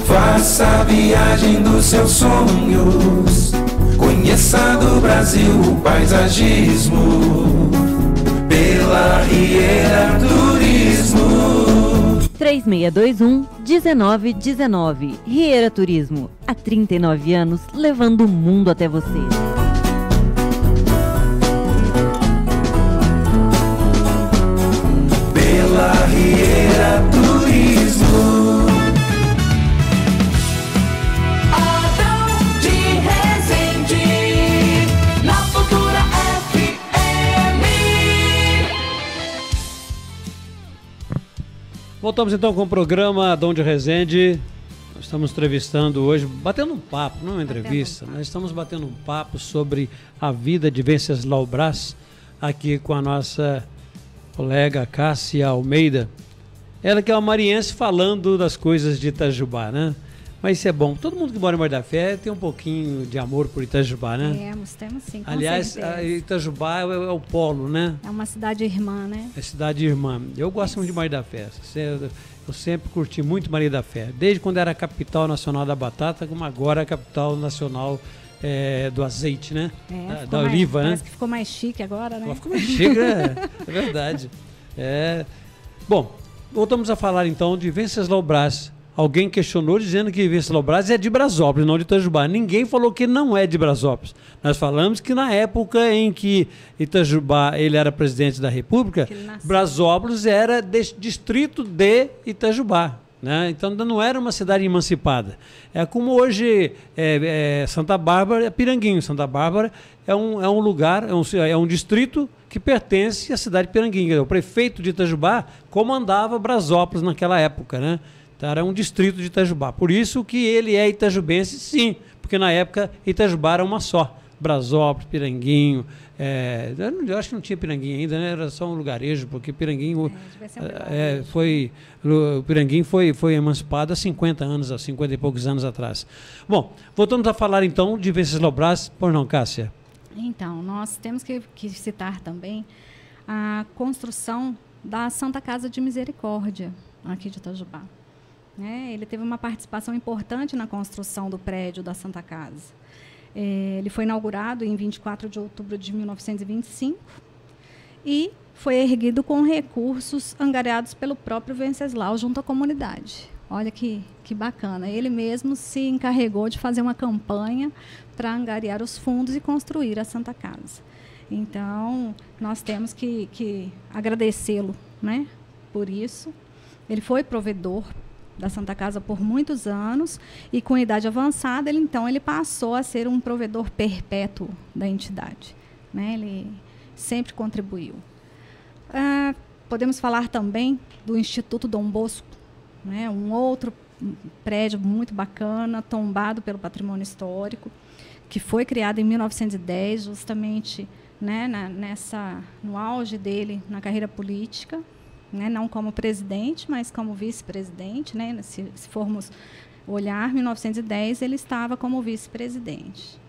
faça a viagem dos seus sonhos. Conheça do Brasil o paisagismo pela Riera Turismo. 3621-1919. Riera Turismo. Há 39 anos, levando o mundo até você. Pela Riera Turismo. Adão de Resende, na Futura FM. Voltamos então com o programa Adão de Resende. Nós estamos entrevistando hoje, batendo um papo, não é uma entrevista, nós estamos batendo um papo sobre a vida de Venceslau Braz, aqui com a nossa colega Cássia Almeida. Ela que é uma mariense falando das coisas de Itajubá, Mas isso é bom. Todo mundo que mora em Mar da Fé tem um pouquinho de amor por Itajubá, Temos sim, com Aliás, certeza. Itajubá é o polo, É uma cidade irmã, É cidade irmã. Eu gosto muito de Maria da Fé. Eu sempre curti muito Maria da Fé. Desde quando era a capital nacional da batata, como agora a capital nacional do azeite, né? Da mais, oliva, né? Parece que ficou mais chique agora, né? Ela ficou mais chique, é verdade. Bom, voltamos a falar então de Venceslau Braz. Alguém questionou dizendo que Venceslau Braz é de Brasópolis, não de Itajubá. Ninguém falou que não é de Brasópolis. Nós falamos que na época em que Itajubá ele era presidente da República, Brasópolis era distrito de Itajubá. Né? Então ainda não era uma cidade emancipada. É como hoje Santa Bárbara é Piranguinho. Santa Bárbara é um lugar, é um distrito que pertence à cidade de Piranguinho. O prefeito de Itajubá comandava Brasópolis naquela época, né? Então, era um distrito de Itajubá. Por isso que ele é itajubense, sim, porque na época Itajubá era uma só. Brasópolis, Piranguinho. Eu acho que não tinha Piranguinho ainda, né? Era só um lugarejo, porque Piranguinho o Piranguinho foi emancipado há 50 e poucos anos atrás. Bom, voltamos a falar então de Venceslau Braz. Pois não, Cássia? Então, nós temos que citar também a construção da Santa Casa de Misericórdia, aqui de Itajubá. Ele teve uma participação importante na construção do prédio da Santa Casa. Ele foi inaugurado em 24 de outubro de 1925 e foi erguido com recursos angariados pelo próprio Venceslau junto à comunidade. Olha que bacana. Ele mesmo se encarregou de fazer uma campanha para angariar os fundos e construir a Santa Casa. Então, nós temos que agradecê-lo, né, por isso. Ele foi provedor da Santa Casa por muitos anos e com idade avançada, ele passou a ser um provedor perpétuo da entidade. Né? Ele sempre contribuiu. Podemos falar também do Instituto Dom Bosco, né? Um outro prédio muito bacana, tombado pelo patrimônio histórico, que foi criado em 1910, justamente, né, no auge dele na carreira política. Né, não como presidente, mas como vice-presidente. Né, se formos olhar, 1910 ele estava como vice-presidente.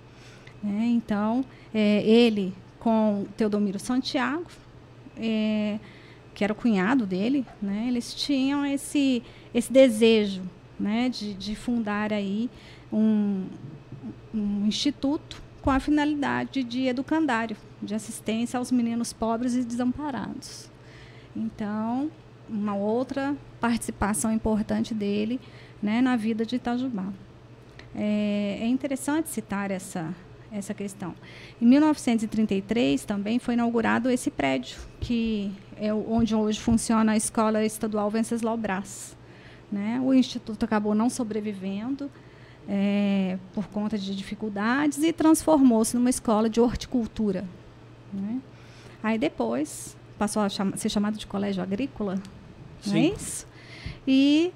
Né, então, ele com Teodomiro Santiago, que era o cunhado dele, né, eles tinham esse desejo, né, de fundar aí um instituto com a finalidade de educandário, de assistência aos meninos pobres e desamparados. Então, uma outra participação importante dele, né, na vida de Itajubá. É interessante citar essa questão. Em 1933, também foi inaugurado esse prédio, que é onde hoje funciona a Escola Estadual Venceslau Braz. Né? O Instituto acabou não sobrevivendo por conta de dificuldades e transformou-se numa escola de horticultura. Né? Aí depois passou a ser chamado de colégio agrícola, não é isso? E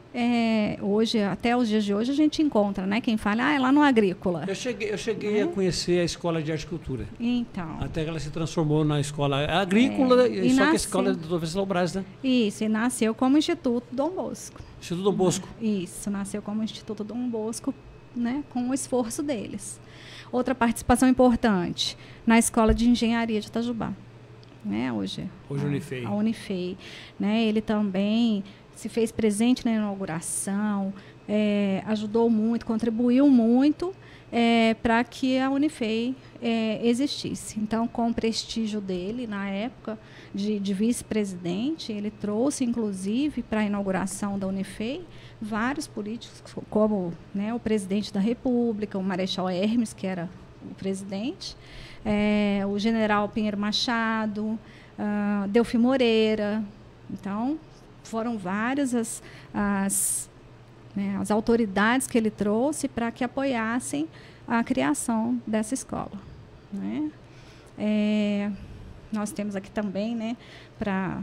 hoje, até os dias de hoje, a gente encontra, né, quem fala, é lá no agrícola. Eu cheguei a conhecer a escola de horticultura. Então. Até que ela se transformou na escola agrícola, só que a escola do Venceslau Braz, né? Isso, e nasceu como Instituto Dom Bosco. Instituto Dom Bosco. Isso, nasceu como Instituto Dom Bosco, né, com o esforço deles. Outra participação importante, na Escola de Engenharia de Itajubá. Né, hoje Unifei. A Unifei, né, ele também se fez presente na inauguração, ajudou muito, contribuiu muito para que a Unifei existisse. Então, com o prestígio dele na época de vice-presidente, ele trouxe, inclusive, para a inauguração da Unifei, vários políticos, como, né, o presidente da República, o Marechal Hermes, que era o presidente, o general Pinheiro Machado, Delfim Moreira. Então, foram várias as autoridades que ele trouxe para que apoiassem a criação dessa escola. Né? Nós temos aqui também, né, para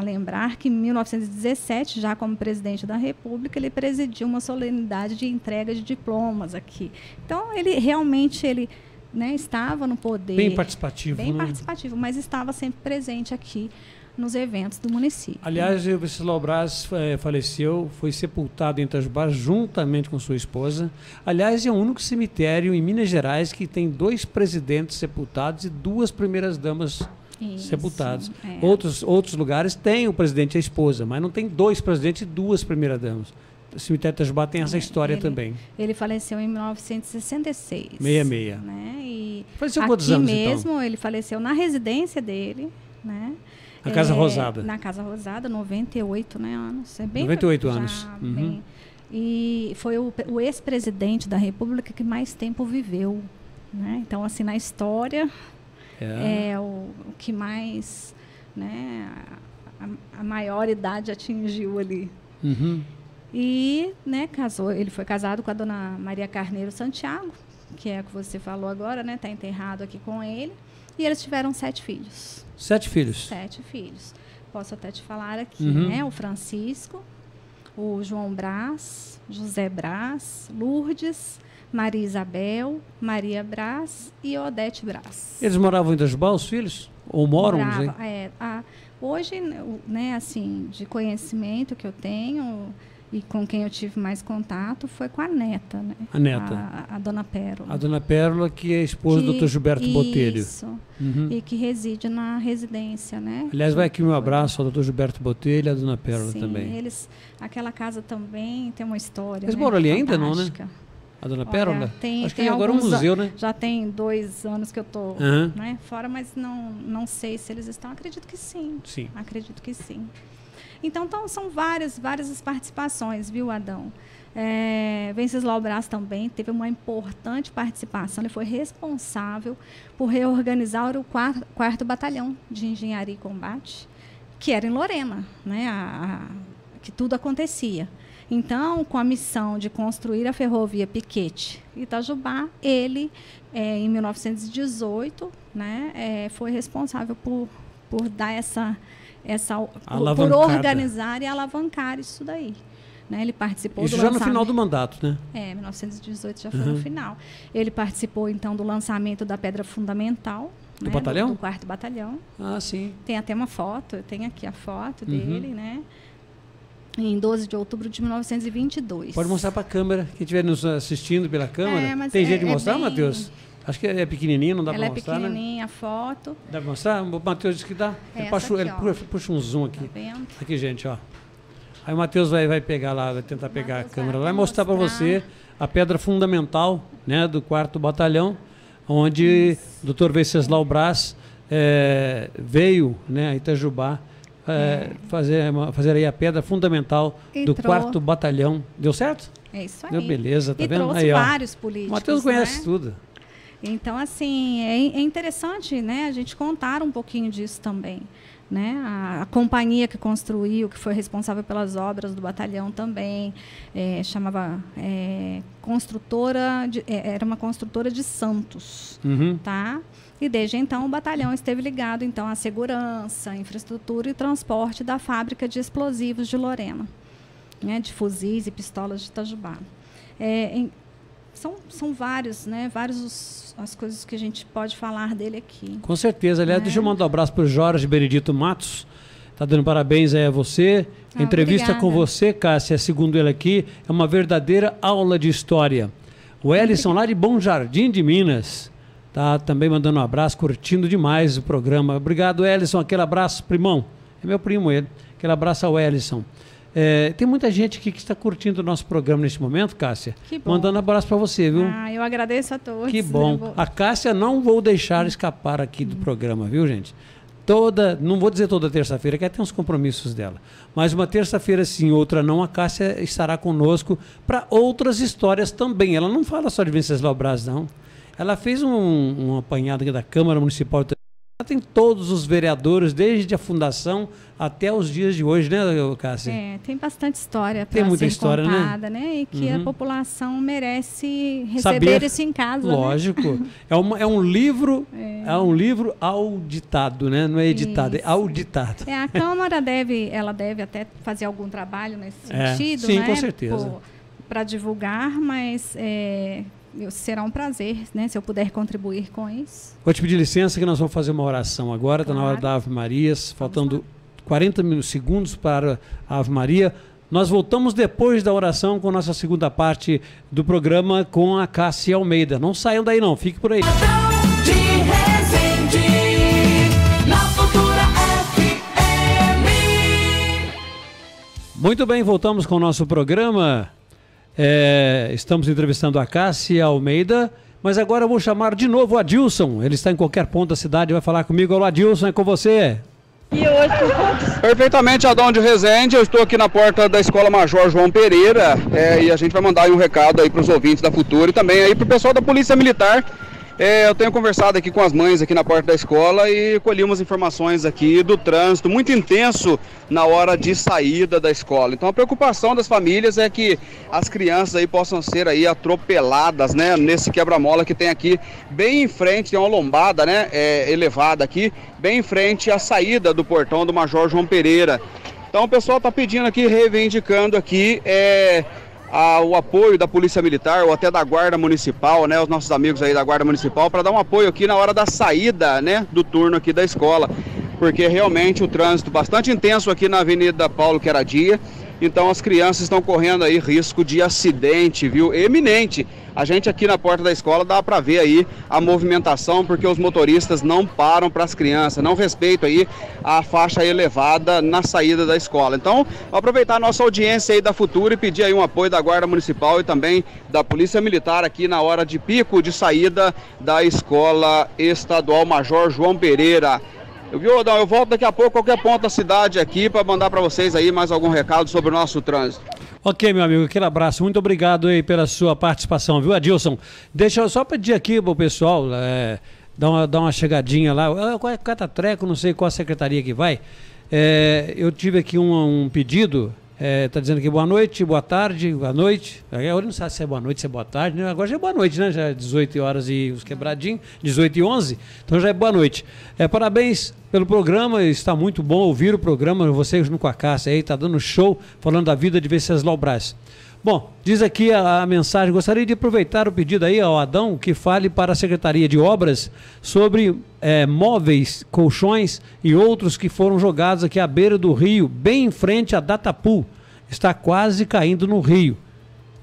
lembrar que em 1917, já como presidente da República, ele presidiu uma solenidade de entrega de diplomas aqui. Então, ele realmente né, estava no poder. Bem participativo. Bem, né? participativo, mas estava sempre presente aqui nos eventos do município. Aliás, o Venceslau Braz faleceu, foi sepultado em Itajubá juntamente com sua esposa. Aliás, é o único cemitério em Minas Gerais que tem 2 presidentes sepultados e 2 primeiras-damas sepultados. Outros lugares têm o presidente e a esposa, mas não tem 2 presidentes e 2 primeiras-damas. cemitério Itajubá tem essa história também. Ele faleceu em 1966. 66. Né? E faleceu quantos anos, mesmo, então? Ele faleceu na residência dele, né? Na Casa Rosada. Na Casa Rosada, 98, né, anos. É bem 98 anos. Bem, e foi o ex-presidente da República que mais tempo viveu, né? Então, assim, na história, é o que mais, né, a maior idade atingiu ali. E, né, ele foi casado com a dona Maria Carneiro Santiago, que é a que você falou agora, né? Está enterrado aqui com ele. E eles tiveram 7 filhos. 7 filhos? 7 filhos. Posso até te falar aqui, né? O Francisco, o João Brás, José Brás, Lourdes, Maria Isabel, Maria Brás e Odete Brás. Eles moravam em Itajubá, os filhos? Ou moram? Hoje, né, assim, de conhecimento que eu tenho e com quem eu tive mais contato foi com a neta, né? A neta. A dona Pérola. A dona Pérola, que é esposa do Dr. Gilberto Botelho. Isso. E que reside na residência, né? Aliás, vai aqui meu abraço ao Dr. Gilberto Botelho e à dona Pérola também. Aquela casa também tem uma história. Eles né, moram ali fantástica. ainda, não, né? A dona Pérola? Acho que agora é um museu, né? Já tem 2 anos que eu estou né, fora, mas não sei se eles estão. Acredito que sim. Acredito que sim. Então são várias as participações, viu, Adão? Venceslau Brás também teve uma importante participação. Ele foi responsável por reorganizar o 4º Batalhão de Engenharia e Combate, que era em Lorena, né? Que tudo acontecia. Então, com a missão de construir a ferrovia Piquete Itajubá, ele, em 1918, né, foi responsável por dar por organizar e alavancar isso daí. Né? Ele participou isso do já no final do mandato, né? 1918 já foi no final. Ele participou, então, do lançamento da pedra fundamental. Do batalhão? Do 4º Batalhão. Ah, sim. Tem até uma foto, eu tenho aqui a foto dele, né? Em 12 de outubro de 1922. Pode mostrar para a câmera, quem estiver nos assistindo pela câmera. Tem jeito de mostrar, Matheus? Acho que é pequenininho, não dá para mostrar, né? Ela é pequenininha, a foto. Dá para mostrar? O Matheus disse que dá. Ele puxa um zoom aqui. Tá, aqui, gente, ó. Aí o Matheus vai pegar lá, vai tentar pegar a câmera lá e mostrar para você a pedra fundamental, né, do 4º Batalhão, onde o Dr. Venceslau Brás veio, né, a Itajubá, fazer aí a pedra fundamental do 4º Batalhão. Deu certo? É isso aí. Deu beleza, tá vendo? Trouxe aí, vários políticos. O Matheus conhece, né, tudo. Então, assim, é interessante, né, a gente contar um pouquinho disso também. Né? A companhia que construiu, que foi responsável pelas obras do batalhão também, chamava construtora, era uma construtora de Santos, tá? E desde então o batalhão esteve ligado então à segurança, infraestrutura e transporte da fábrica de explosivos de Lorena, né? De fuzis e pistolas de Itajubá. São vários, né? As coisas que a gente pode falar dele aqui. Com certeza. Aliás, deixa eu mandar um abraço para o Jorge Benedito Matos. Está dando parabéns aí a você. A entrevista com você, Cássia, segundo ele aqui, é uma verdadeira aula de história. O Ellison, lá de Bom Jardim de Minas, tá também mandando um abraço, curtindo demais o programa. Obrigado, Ellison. Aquele abraço, primão. É meu primo ele. Aquele abraço ao Ellison. Tem muita gente aqui que está curtindo o nosso programa neste momento, Cássia. Que bom. Mandando abraço para você, viu? Eu agradeço a todos. Que bom. A Cássia não vou deixar escapar aqui do programa, viu, gente? Não vou dizer toda terça-feira, que tem uns compromissos dela. Mas uma terça-feira sim, outra não, a Cássia estará conosco para outras histórias também. Ela não fala só de Venceslau Brás, não. Ela fez um apanhado aqui da Câmara Municipal de... Tem todos os vereadores, desde a fundação até os dias de hoje, né, Cássia? Tem bastante história para ser contada, né? E que a população merece receber isso em casa. Lógico. Né? É um livro auditado, né? Não é editado, é auditado. A Câmara deve até fazer algum trabalho nesse sentido, sim, né? Com certeza. Para divulgar, mas será um prazer, né, se eu puder contribuir com isso. Vou te pedir licença que nós vamos fazer uma oração agora, está na hora da Ave Maria, faltando 40 segundos para a Ave Maria. Nós voltamos depois da oração com a nossa segunda parte do programa com a Cássia Almeida. Não saiam daí não, fique por aí. Muito bem, voltamos com o nosso programa. Estamos entrevistando a Cássia Almeida, mas agora eu vou chamar de novo o Adilson. Ele está em qualquer ponto da cidade, vai falar comigo. Olá, Adilson, é com você. E hoje... Perfeitamente, Adão de Resende, eu estou aqui na porta da Escola Major João Pereira e a gente vai mandar aí um recado aí para os ouvintes da Futura e também aí para o pessoal da Polícia Militar. Eu tenho conversado aqui com as mães aqui na porta da escola e colhi umas informações aqui do trânsito muito intenso na hora de saída da escola. Então a preocupação das famílias é que as crianças aí possam ser aí atropeladas, né, nesse quebra-mola que tem aqui bem em frente, tem uma lombada, né, elevada aqui, bem em frente à saída do portão do Major João Pereira. Então o pessoal está pedindo aqui, reivindicando aqui o apoio da Polícia Militar ou até da Guarda Municipal, né, os nossos amigos aí da Guarda Municipal, para dar um apoio aqui na hora da saída, né, do turno aqui da escola, porque realmente o trânsito bastante intenso aqui na Avenida Paulo Queradia, então as crianças estão correndo aí risco de acidente, viu, eminente. A gente aqui na porta da escola dá para ver aí a movimentação, porque os motoristas não param para as crianças, não respeitam aí a faixa elevada na saída da escola. Então, vou aproveitar a nossa audiência aí da Futura e pedir aí um apoio da Guarda Municipal e também da Polícia Militar aqui na hora de pico de saída da Escola Estadual Major João Pereira. Viu, Adão? Eu volto daqui a pouco, qualquer ponto da cidade aqui, para mandar para vocês aí mais algum recado sobre o nosso trânsito. Ok, meu amigo, aquele abraço. Muito obrigado aí pela sua participação, viu, Adilson? Deixa eu só pedir aqui pro pessoal dar uma chegadinha lá. Qual é Catatreco, não sei qual a secretaria que vai. Eu tive aqui um pedido. Tá dizendo aqui boa noite, boa tarde, boa noite. Eu não sabe se é boa noite, se é boa tarde, né? Agora já é boa noite, né? Já é 18 horas e os quebradinhos, 18 e 11, então já é boa noite. Parabéns pelo programa, está muito bom ouvir o programa, vocês junto com a Cássia aí, tá dando show, falando da vida de Venceslau Braz. Bom, diz aqui a mensagem, gostaria de aproveitar o pedido aí ao Adão, que fale para a Secretaria de Obras sobre móveis, colchões e outros que foram jogados aqui à beira do rio, bem em frente à Datapu. Está quase caindo no rio.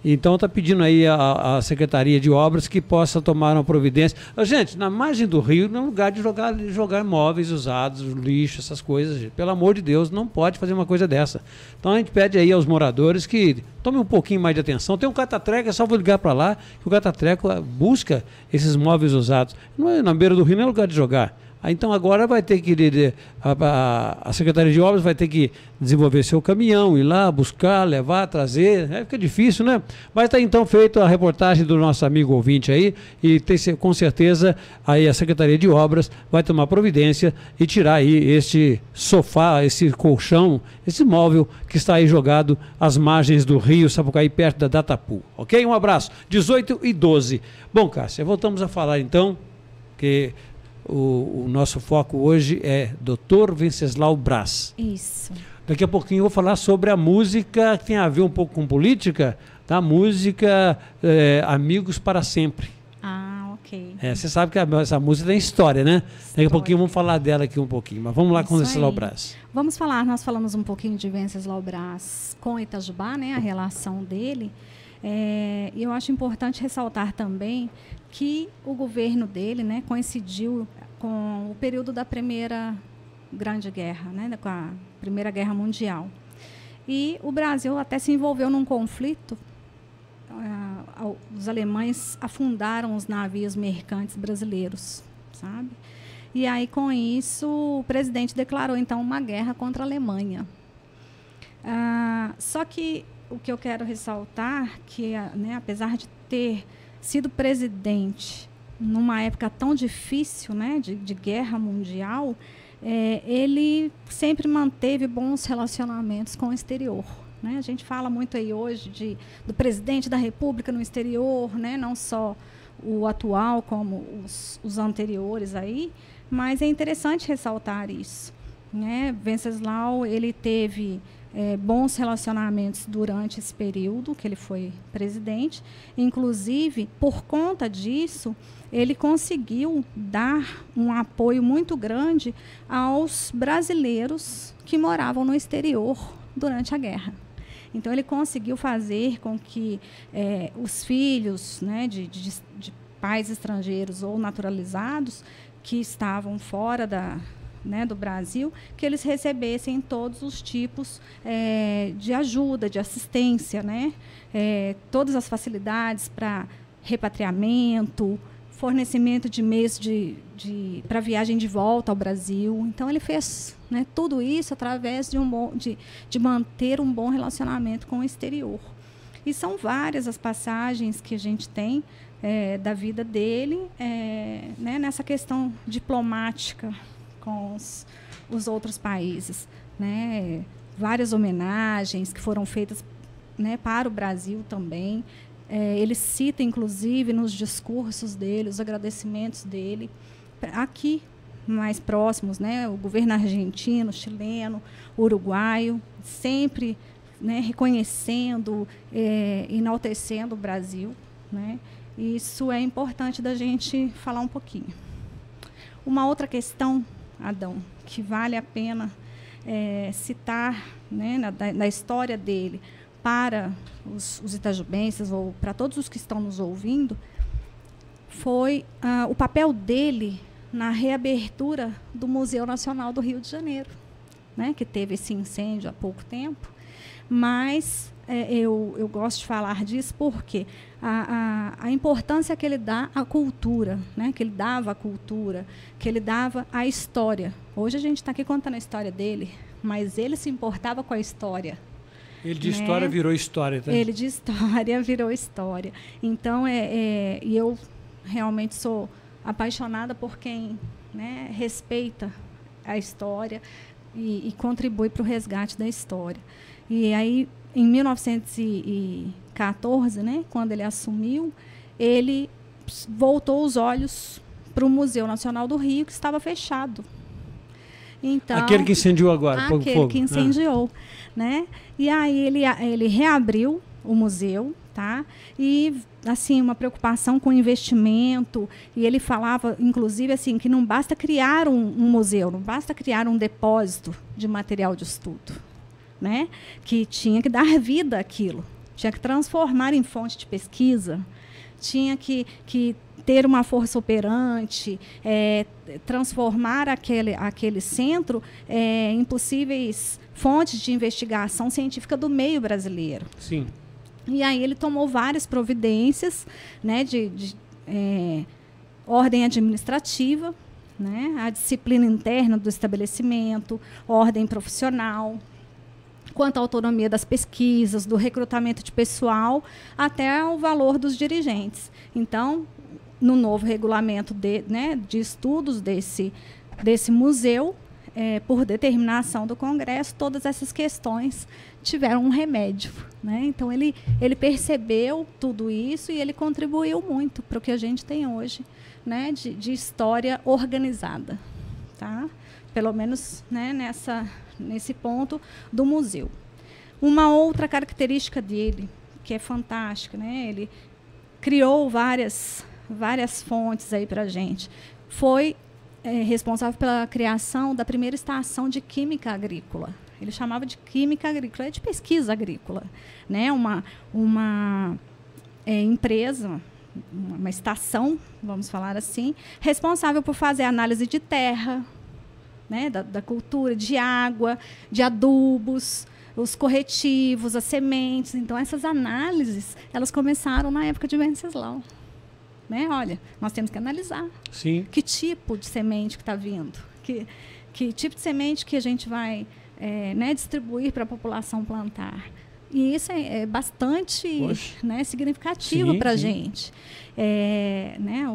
Então está pedindo aí a Secretaria de Obras que possa tomar uma providência. Gente, na margem do rio não é lugar de jogar móveis usados, lixo, essas coisas. Gente. Pelo amor de Deus, não pode fazer uma coisa dessa. Então a gente pede aí aos moradores que tomem um pouquinho mais de atenção. Tem um Catatreco, é só vou ligar para lá, que o Catatreco busca esses móveis usados. Não é, na beira do rio não é lugar de jogar. Então agora vai ter que a Secretaria de Obras vai ter que desenvolver seu caminhão, ir lá, buscar, levar, trazer, fica difícil, né? Mas está então feita a reportagem do nosso amigo ouvinte aí e com certeza aí a Secretaria de Obras vai tomar providência e tirar aí este sofá, esse colchão, esse móvel que está aí jogado às margens do rio Sapucaí, perto da Datapu, ok? Um abraço, 18 e 12. Bom, Cássia, voltamos a falar então que o nosso foco hoje é Dr. Venceslau Braz. Isso. Daqui a pouquinho eu vou falar sobre a música que tem a ver um pouco com política, da música Amigos para Sempre. Ah, ok. Você sabe que essa música tem história, né? Daqui a pouquinho vamos falar dela aqui um pouquinho, mas vamos lá com o Venceslau Braz. Vamos falar, nós falamos um pouquinho de Venceslau Braz com Itajubá, né? A relação dele. E eu acho importante ressaltar também que o governo dele, né, coincidiu com o período da Primeira Grande Guerra, né, com a Primeira Guerra Mundial. E o Brasil até se envolveu num conflito. Os alemães afundaram os navios mercantes brasileiros, sabe? E aí, com isso, o presidente declarou, então, uma guerra contra a Alemanha. Só que o que eu quero ressaltar que, né, apesar de ter sido presidente numa época tão difícil, né, de guerra mundial, ele sempre manteve bons relacionamentos com o exterior. Né? A gente fala muito aí hoje do presidente da República no exterior, né, não só o atual como os anteriores aí, mas é interessante ressaltar isso. Né? Venceslau, ele teve bons relacionamentos durante esse período que ele foi presidente. Inclusive, por conta disso, ele conseguiu dar um apoio muito grande aos brasileiros que moravam no exterior durante a guerra. Então, ele conseguiu fazer com que os filhos, né, de pais estrangeiros ou naturalizados que estavam fora né, do Brasil, que eles recebessem todos os tipos de ajuda, de assistência, né, todas as facilidades para repatriamento, fornecimento de meios para viagem de volta ao Brasil. Então, ele fez, né, tudo isso através de manter um bom relacionamento com o exterior. E são várias as passagens que a gente tem da vida dele, né, nessa questão diplomática com os outros países, né? Várias homenagens que foram feitas, né, para o Brasil também. Ele cita, inclusive, nos discursos dele, os agradecimentos dele, aqui mais próximos, né, o governo argentino, chileno, uruguaio, sempre, né, reconhecendo, enaltecendo o Brasil, né? Isso é importante da gente falar um pouquinho. Uma outra questão, Adão, que vale a pena citar, né, na história dele para os itajubenses ou para todos os que estão nos ouvindo, foi o papel dele na reabertura do Museu Nacional do Rio de Janeiro, né, que teve esse incêndio há pouco tempo, mas eu gosto de falar disso porque a importância que ele dá à cultura, né, que ele dava à cultura, que ele dava à história. Hoje a gente está aqui contando a história dele, mas ele se importava com a história. Ele de história virou história, tá? Ele de história virou história. Então, e eu realmente sou apaixonada por quem, né, respeita a história e contribui para o resgate da história. E aí, em 1914, né, quando ele assumiu, ele voltou os olhos para o Museu Nacional do Rio, que estava fechado. Então, aquele que incendiou agora. Aquele que incendiou. Né? E aí ele reabriu o museu, tá? E, assim, uma preocupação com o investimento. E ele falava, inclusive, assim, que não basta criar um museu, não basta criar um depósito de material de estudo, né? Que tinha que dar vida àquilo, tinha que transformar em fonte de pesquisa, tinha que ter uma força operante, transformar aquele centro em possíveis fontes de investigação científica do meio brasileiro. Sim. E aí ele tomou várias providências, né, de ordem administrativa, né, a disciplina interna do estabelecimento, ordem profissional, quanto à autonomia das pesquisas, do recrutamento de pessoal, até o valor dos dirigentes. Então, no novo regulamento de estudos desse museu, por determinação do Congresso, todas essas questões tiveram um remédio, né? Então, ele percebeu tudo isso e ele contribuiu muito para o que a gente tem hoje, né, de história organizada, tá? Pelo menos, né, nesse ponto do museu. Uma outra característica dele, que é fantástica, né? Ele criou várias fontes aí para a gente. Foi responsável pela criação da primeira estação de química agrícola. Ele chamava de química agrícola, de pesquisa agrícola, né? Uma empresa, uma estação, vamos falar assim, responsável por fazer análise de terra, né? Da cultura, de água, de adubos, os corretivos, as sementes. Então, essas análises, elas começaram na época de Venceslau. Né? Olha, nós temos que analisar. Sim. Que tipo de semente que está vindo, que tipo de semente que a gente vai né, distribuir para a população plantar. E isso é bastante, né, significativo para a gente. Né,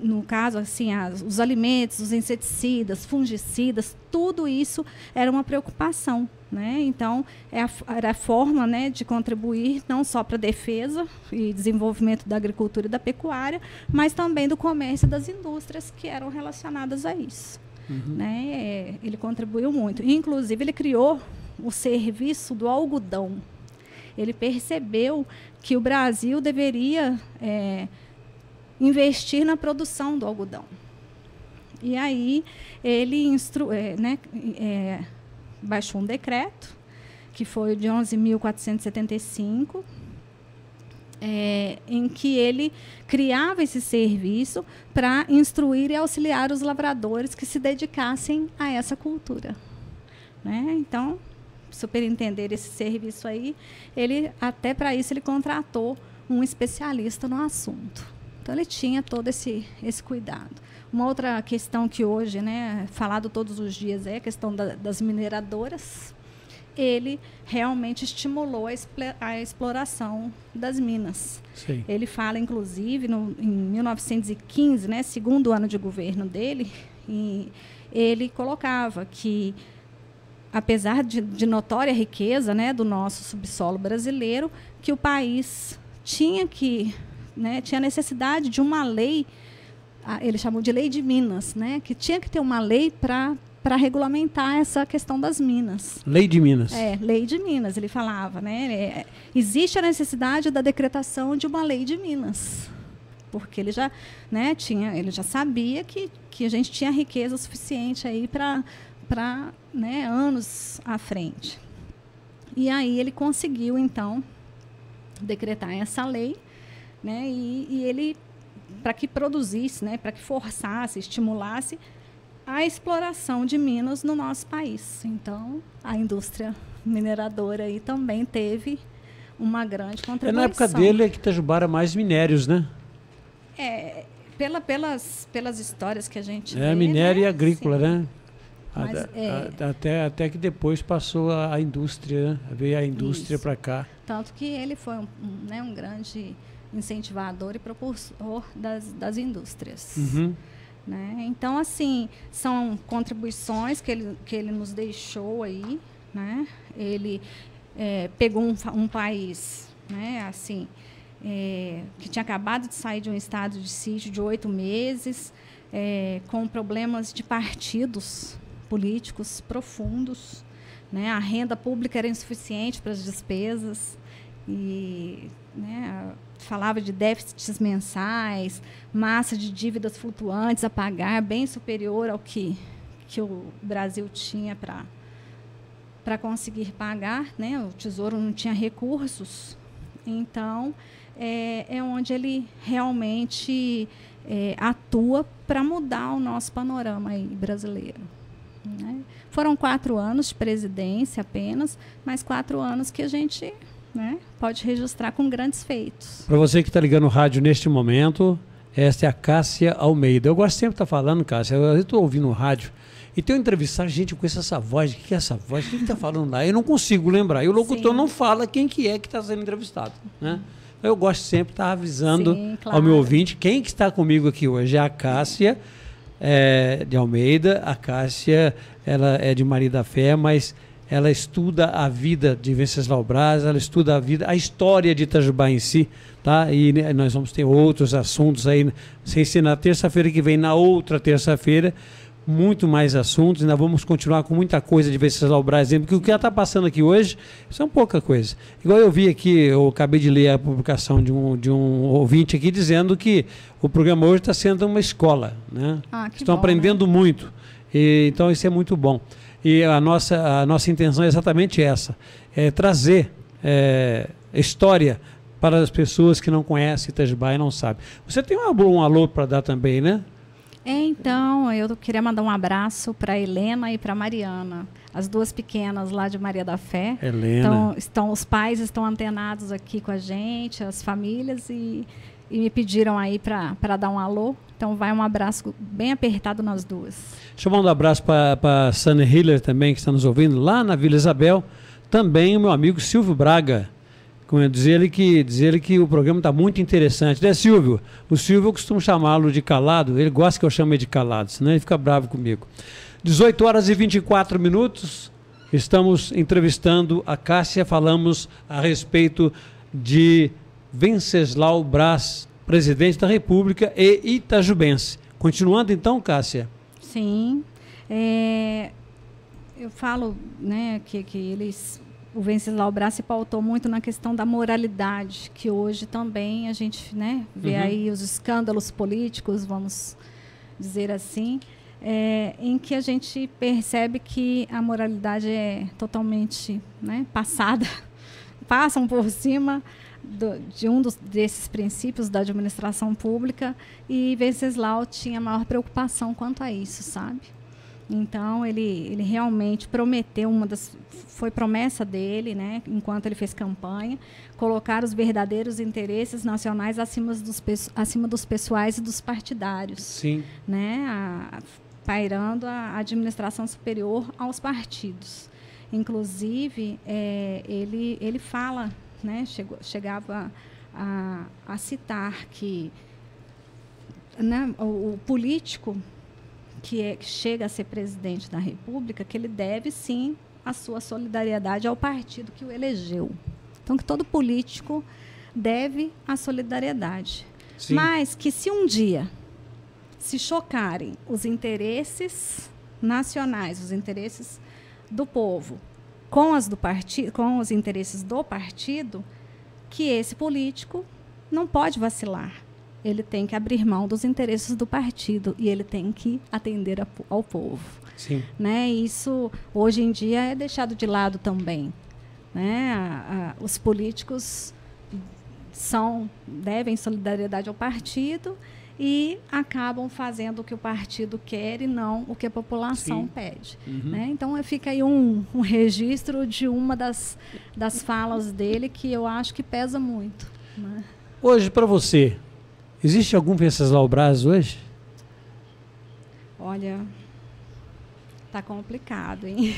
no caso, assim, os alimentos, os inseticidas, fungicidas, tudo isso era uma preocupação. Né? Então, era a forma, né, de contribuir não só para a defesa e desenvolvimento da agricultura e da pecuária, mas também do comércio e das indústrias que eram relacionadas a isso. Uhum. Né? Ele contribuiu muito. Inclusive, ele criou o serviço do algodão. Ele percebeu que o Brasil deveria investir na produção do algodão. E aí, ele baixou um decreto, que foi de 11.475, em que ele criava esse serviço para instruir e auxiliar os lavradores que se dedicassem a essa cultura, né? Então, superintender esse serviço aí, ele até para isso ele contratou um especialista no assunto. Então ele tinha todo esse cuidado. Uma outra questão que hoje, né, falado todos os dias, é a questão das mineradoras. Ele realmente estimulou a exploração das minas. Sim. Ele fala, inclusive, em 1915, né, segundo ano de governo dele, ele colocava que, apesar de notória riqueza, né, do nosso subsolo brasileiro, que o país tinha necessidade de uma lei, ele chamou de lei de Minas, né, que tinha que ter uma lei para regulamentar essa questão das minas. Lei de Minas. Lei de Minas, ele falava, né? Existe a necessidade da decretação de uma lei de Minas, porque ele já, né, ele já sabia que a gente tinha riqueza suficiente aí para, né, anos à frente. E aí ele conseguiu, então, decretar essa lei, né, e ele, para que produzisse, né, para que forçasse, estimulasse a exploração de minas no nosso país. Então, a indústria mineradora aí também teve uma grande contribuição. Na época dele é que Itajubá era mais minérios, né? Pelas histórias que a gente vê, minério, né? E agrícola, sim, né? Mas, até que depois passou a indústria, veio a indústria para cá. Tanto que ele foi um grande incentivador e propulsor das indústrias. Uhum. Né? Então, assim, são contribuições que ele nos deixou aí, né? Ele pegou um país, né, assim, que tinha acabado de sair de um estado de sítio de 8 meses, com problemas de partidos políticos profundos, né? A renda pública era insuficiente para as despesas e, né, falava de déficits mensais, massa de dívidas flutuantes a pagar, bem superior ao que o Brasil tinha para conseguir pagar, né? O Tesouro não tinha recursos. Então, é onde ele realmente atua para mudar o nosso panorama aí brasileiro, né? Foram 4 anos de presidência apenas, mas 4 anos que a gente, né, pode registrar com grandes feitos. Para você que está ligando o rádio neste momento, esta é a Cássia Almeida. Eu gosto sempre de estar falando, Cássia, eu estou ouvindo o rádio e tenho entrevistado gente com essa voz. O que é essa voz? O que está falando lá? Eu não consigo lembrar. E o locutor não fala quem que está sendo entrevistado, né? Eu gosto sempre de estar avisando ao meu ouvinte quem que está comigo aqui hoje. É a Cássia de Almeida. A Cássia, ela é de Maria da Fé, mas ela estuda a vida de Venceslau Braz, ela estuda a história de Itajubá em si, tá? E nós vamos ter outros assuntos aí, sem ser na terça-feira que vem, na outra terça-feira, muito mais assuntos. Ainda vamos continuar com muita coisa de Venceslau Braz, porque o que ela está passando aqui hoje são pouca coisa. Igual eu vi aqui, eu acabei de ler a publicação de um ouvinte aqui dizendo que o programa hoje está sendo uma escola, né? Estão aprendendo muito. Então isso é muito bom. E a nossa intenção é exatamente essa, trazer história para as pessoas que não conhecem Itajubá e não sabem. Você tem um alô para dar também, né? Então, eu queria mandar um abraço para a Helena e para a Mariana, as duas pequenas lá de Maria da Fé. Helena. Então, os pais estão antenados aqui com a gente, as famílias, e me pediram aí para dar um alô. Então, vai um abraço bem apertado nas duas. Deixa eu mandar um abraço para a Sunny Hiller também, que está nos ouvindo lá na Vila Isabel. Também o meu amigo Silvio Braga. Dizer ele que o programa está muito interessante, né, Silvio? O Silvio, eu costumo chamá-lo de calado, ele gosta que eu chame de calado, senão ele fica bravo comigo. 18 horas e 24 minutos, estamos entrevistando a Cássia, falamos a respeito de Venceslau Braz, presidente da República e itajubense. Continuando então, Cássia? Sim, eu falo, né, que o Venceslau Braz se pautou muito na questão da moralidade, que hoje também a gente, né, vê aí os escândalos políticos, vamos dizer assim, em que a gente percebe que a moralidade é totalmente, né, passada, passam por cima de um desses princípios da administração pública, e Venceslau tinha maior preocupação quanto a isso, sabe? Então, ele realmente prometeu, foi promessa dele, né, enquanto ele fez campanha, colocar os verdadeiros interesses nacionais acima dos pessoais e dos partidários. Sim. Né, pairando a administração superior aos partidos. Inclusive, ele fala, né, chegava a citar que, né, o político que chega a ser presidente da República, que ele deve, sim, a sua solidariedade ao partido que o elegeu. Então, que todo político deve a solidariedade. Sim. Mas que se um dia se chocarem os interesses nacionais, os interesses do povo, com os interesses do partido, que esse político não pode vacilar. Ele tem que abrir mão dos interesses do partido e ele tem que atender ao povo. Sim. Né? Isso, hoje em dia, é deixado de lado também. Né? Os políticos devem solidariedade ao partido e acabam fazendo o que o partido quer e não o que a população pede. Uhum. Né? Então, fica aí um registro de uma das falas dele que eu acho que pesa muito. Né? Hoje, para você, existe algum Venceslau Braz hoje? Olha, tá complicado, hein?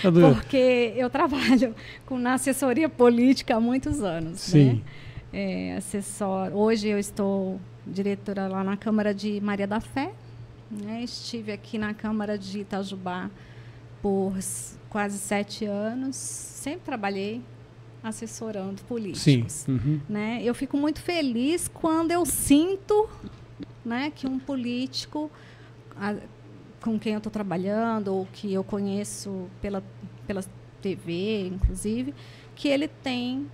Porque eu trabalho na assessoria política há muitos anos. Sim. Né? Hoje eu estou diretora lá na Câmara de Maria da Fé. Né? Estive aqui na Câmara de Itajubá por quase 7 anos. Sempre trabalhei assessorando políticos. Sim. Uhum. Né? Eu fico muito feliz quando eu sinto, né, que um político com quem eu estou trabalhando, ou que eu conheço pela TV, inclusive, que ele tem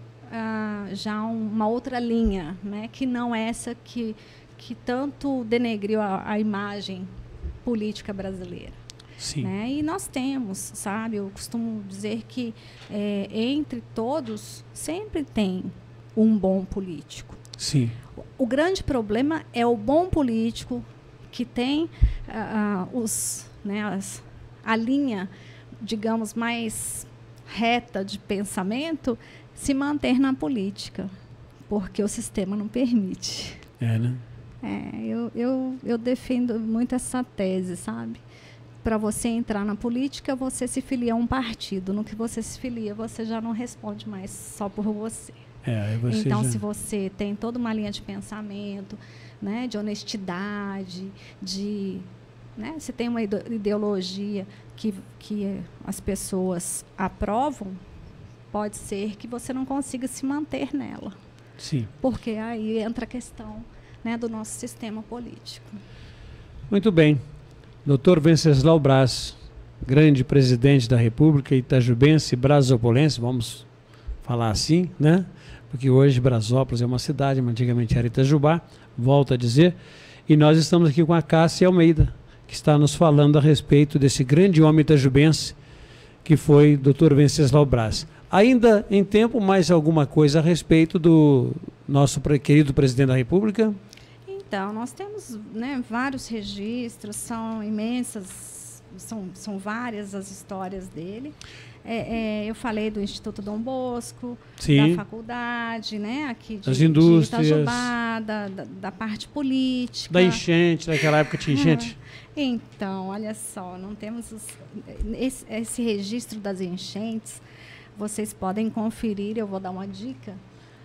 já uma outra linha, né, que não essa que tanto denegriu a imagem política brasileira. Sim. Né? E nós temos, sabe, eu costumo dizer que entre todos sempre tem um bom político. Sim. O grande problema é o bom político que tem a linha, digamos, mais reta de pensamento se manter na política, porque o sistema não permite. Né? Eu defendo muito essa tese, sabe? Para você entrar na política, você se filia a um partido. No que você se filia, você já não responde mais só por você. Então, se você tem toda uma linha de pensamento, né, de honestidade, né, você tem uma ideologia que as pessoas aprovam, pode ser que você não consiga se manter nela. Sim. Porque aí entra a questão, né, do nosso sistema político. Muito bem. Dr. Venceslau Braz, grande presidente da República, itajubense, brazopolense, vamos falar assim, né? Porque hoje Brasópolis é uma cidade, mas antigamente era Itajubá, volto a dizer. E nós estamos aqui com a Cássia Almeida, que está nos falando a respeito desse grande homem itajubense, que foi Dr. Venceslau Braz. Ainda em tempo, mais alguma coisa a respeito do nosso querido presidente da República? Então, nós temos, né, vários registros, são imensas, são várias as histórias dele. Eu falei do Instituto Dom Bosco, sim, da faculdade, né, aqui das indústrias, de Itajubá, da parte política. Da enchente, naquela época tinha enchente? Então, olha só, não temos esse registro das enchentes, vocês podem conferir, eu vou dar uma dica,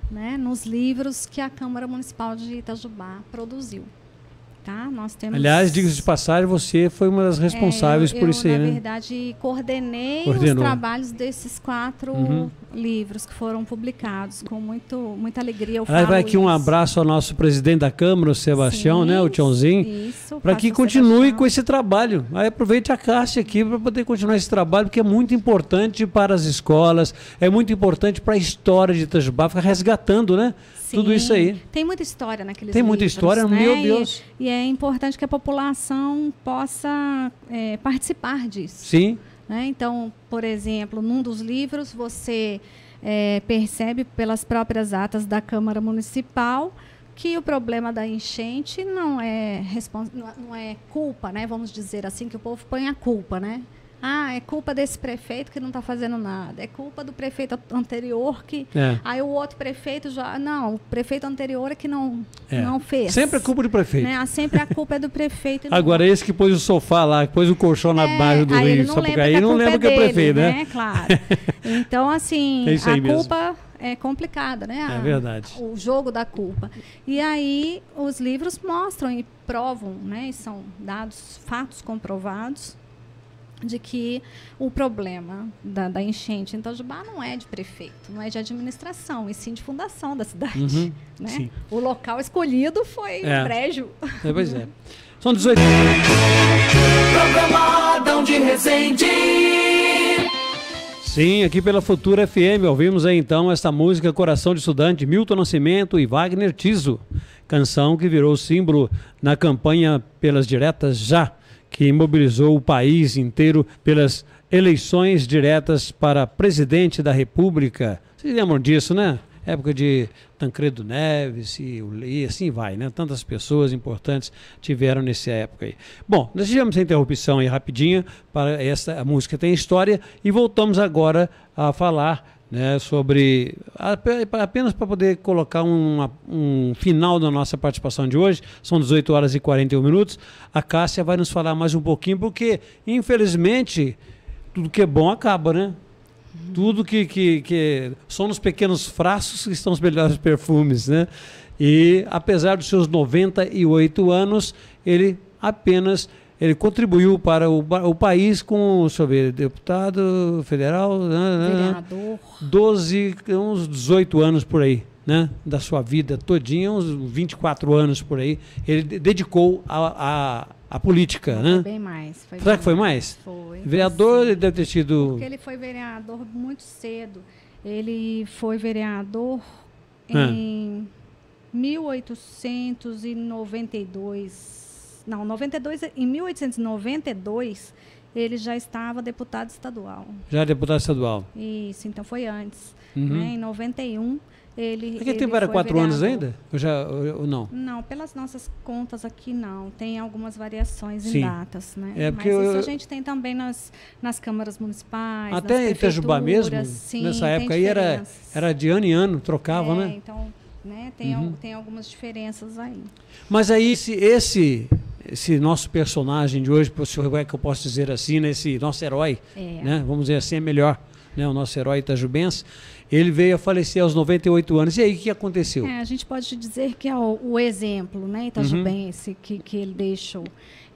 né, nos livros que a Câmara Municipal de Itajubá produziu. Tá? Nós temos... Aliás, diga-se de passagem, você foi uma das responsáveis por isso aí, né? Na verdade, coordenou os trabalhos desses 4 livros que foram publicados com muita alegria. Eu vai aqui um abraço ao nosso presidente da Câmara, o Sebastião, né, o Tiãozinho, para que continue com esse trabalho. Aí aproveite a Cássia aqui para poder continuar esse trabalho, porque é muito importante para as escolas, é muito importante para a história de Itajubá, ficar resgatando, né? Sim, tudo isso aí. Tem muita história naqueles livros. Tem muita história, né? Meu Deus. E é importante que a população possa participar disso. Sim. Né? Então, por exemplo, num dos livros você percebe pelas próprias atas da Câmara Municipal que o problema da enchente não é culpa, né? Vamos dizer assim, que o povo põe a culpa, né? Ah, é culpa desse prefeito que não está fazendo nada. É culpa do prefeito anterior que... Aí o outro prefeito já... Não, o prefeito anterior é que não fez. Sempre é culpa do prefeito. Né? Sempre a culpa é do prefeito. Agora, esse que pôs o sofá lá, que pôs o colchão na margem do rio Sapucaí, não lembra que é prefeito, né? Claro. Então, assim, a culpa... É complicada, né? É verdade. O jogo da culpa. E aí os livros mostram e provam, né? E são dados, fatos comprovados de que o problema da enchente em Itajubá não é de prefeito, não é de administração, e sim de fundação da cidade. Né? Sim. O local escolhido foi o prédio. Pois é. São 18. Programa Adão de Resende. Sim, aqui pela Futura FM, ouvimos aí então esta música Coração de Estudante, Milton Nascimento e Wagner Tiso, canção que virou símbolo na campanha pelas diretas já, que mobilizou o país inteiro pelas eleições diretas para presidente da República. Vocês lembram disso, né? Época de Tancredo Neves e assim vai, né? Tantas pessoas importantes tiveram nessa época aí. Bom, nós tivemos a interrupção aí rapidinha, para essa música tem história, e voltamos agora a falar, né, sobre, apenas para poder colocar um final da nossa participação de hoje. São 18 horas e 41 minutos. A Cássia vai nos falar mais um pouquinho, porque infelizmente tudo que é bom acaba, né? Tudo que são nos pequenos frascos que estão os melhores perfumes, né? E apesar dos seus 98 anos, ele contribuiu para o país com, deixa eu ver, deputado federal, vereador, uns 18 anos por aí, né? Da sua vida todinha, uns 24 anos por aí, ele dedicou a política, né? Foi bem mais. Será que foi mais? Foi. Vereador, ele deve ter sido... Porque ele foi vereador muito cedo. Ele foi vereador em 1892. Não, 92, em 1892 ele já estava deputado estadual. Já deputado estadual. Isso, então foi antes. Né? Em 91... Aquele tempo era 4 anos ainda? Ou não? Não, pelas nossas contas aqui não. Tem algumas variações em datas, né? Porque mas isso a gente tem também nas câmaras municipais, até em Itajubá mesmo, sim, nessa época aí era de ano em ano, trocavam, né? Então, né, tem algumas diferenças aí. Mas aí esse nosso personagem de hoje, se é que eu posso dizer assim, né, esse nosso herói, né? Vamos dizer assim, é melhor, né? O nosso herói itajubense, ele veio a falecer aos 98 anos. E aí, o que aconteceu? A gente pode dizer que é o exemplo, né, itajubense, que ele deixou.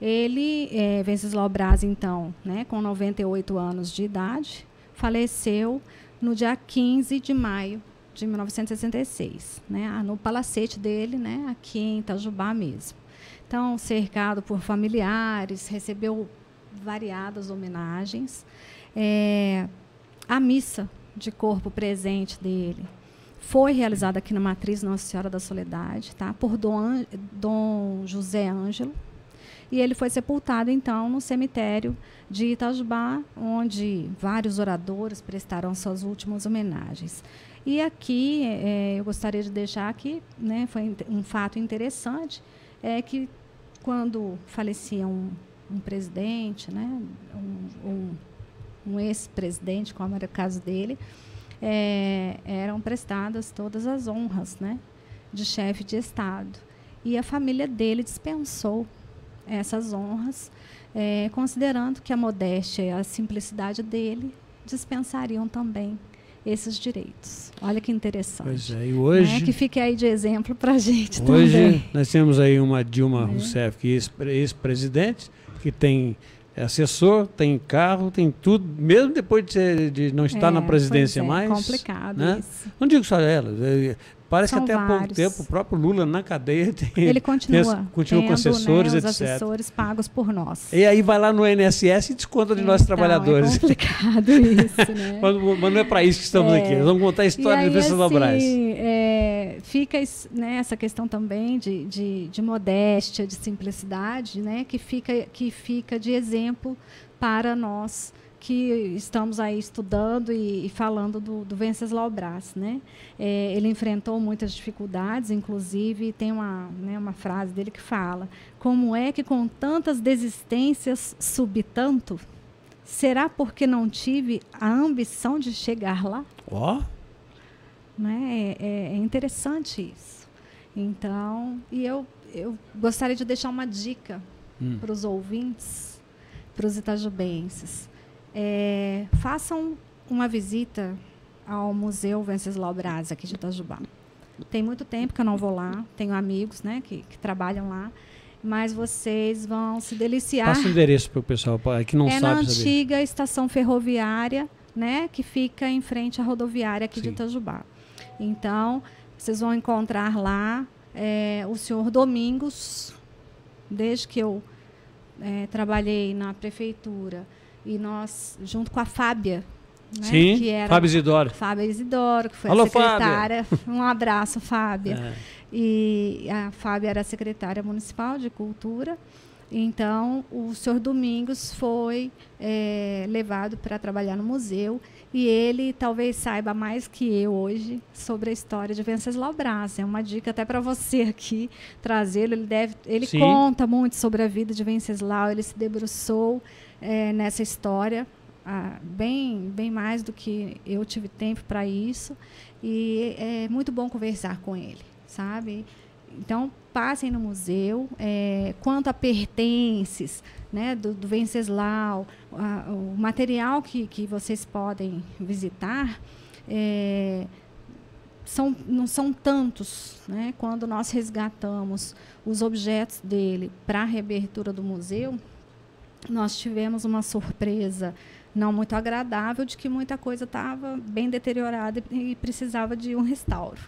Ele, Venceslau Braz, então, né, com 98 anos de idade, faleceu no dia 15 de maio de 1966, né, no palacete dele, né, aqui em Itajubá mesmo. Então, cercado por familiares, recebeu variadas homenagens. A missa de corpo presente dele foi realizada aqui na Matriz Nossa Senhora da Soledade, tá? Por Dom José Ângelo, e ele foi sepultado então no cemitério de Itajubá, onde vários oradores prestaram suas últimas homenagens. E aqui eu gostaria de deixar aqui, né, foi um fato interessante, que quando falecia um presidente, né, um ex-presidente, como era o caso dele, eram prestadas todas as honras, né, de chefe de Estado. E a família dele dispensou essas honras, considerando que a modéstia e a simplicidade dele dispensariam também esses direitos. Olha que interessante. Pois é, e hoje... Né, que fique aí de exemplo para a gente também. Hoje nós temos aí uma Dilma Rousseff, que é ex-presidente, que tem assessor, tem carro, tem tudo, mesmo depois de não estar na presidência mais. É complicado, né? Isso. Não digo só ela, parece São que até há pouco vários. tempo o próprio Lula na cadeia ele continua com assessores, né, os etc. assessores pagos por nós. E aí vai lá no INSS e desconta de nós trabalhadores. É complicado isso, né? Mas não é para isso que estamos aqui. Nós vamos contar a história de Venceslau Braz. Fica, né, essa questão também de modéstia, de simplicidade, né, que fica de exemplo para nós que estamos aí estudando e falando do Venceslau Braz, né? Ele enfrentou muitas dificuldades, inclusive tem uma frase dele que fala: como é que com tantas desistências subi tanto? Será porque não tive a ambição de chegar lá? Ó. Né? É interessante isso. Então, e eu gostaria de deixar uma dica para os ouvintes, para os itajubenses. Façam uma visita ao Museu Venceslau Braz, aqui de Itajubá. Tem muito tempo que eu não vou lá, tenho amigos, né, que trabalham lá, mas vocês vão se deliciar. Passa o endereço para o pessoal que não sabe. É na antiga estação ferroviária, né, que fica em frente à rodoviária aqui de Itajubá. Então, vocês vão encontrar lá o senhor Domingos, desde que eu trabalhei na prefeitura, e nós, junto com a Fábia, né, sim, que era Fábia Isidoro. Fábia Isidoro, que foi Alô, a secretária. Fábia. Um abraço, Fábia. E a Fábia era a secretária municipal de cultura. Então, o senhor Domingos foi levado para trabalhar no museu, e ele talvez saiba mais que eu hoje sobre a história de Venceslau Braz. É uma dica até para você aqui trazê-lo. Ele conta muito sobre a vida de Venceslau, ele se debruçou nessa história, bem mais do que eu tive tempo para isso, e é muito bom conversar com ele, sabe? Então, passem no museu. Quanto a pertences, né, do Venceslau, o material que vocês podem visitar, não são tantos, né? Quando nós resgatamos os objetos dele para a reabertura do museu, nós tivemos uma surpresa não muito agradável de que muita coisa estava bem deteriorada e precisava de um restauro.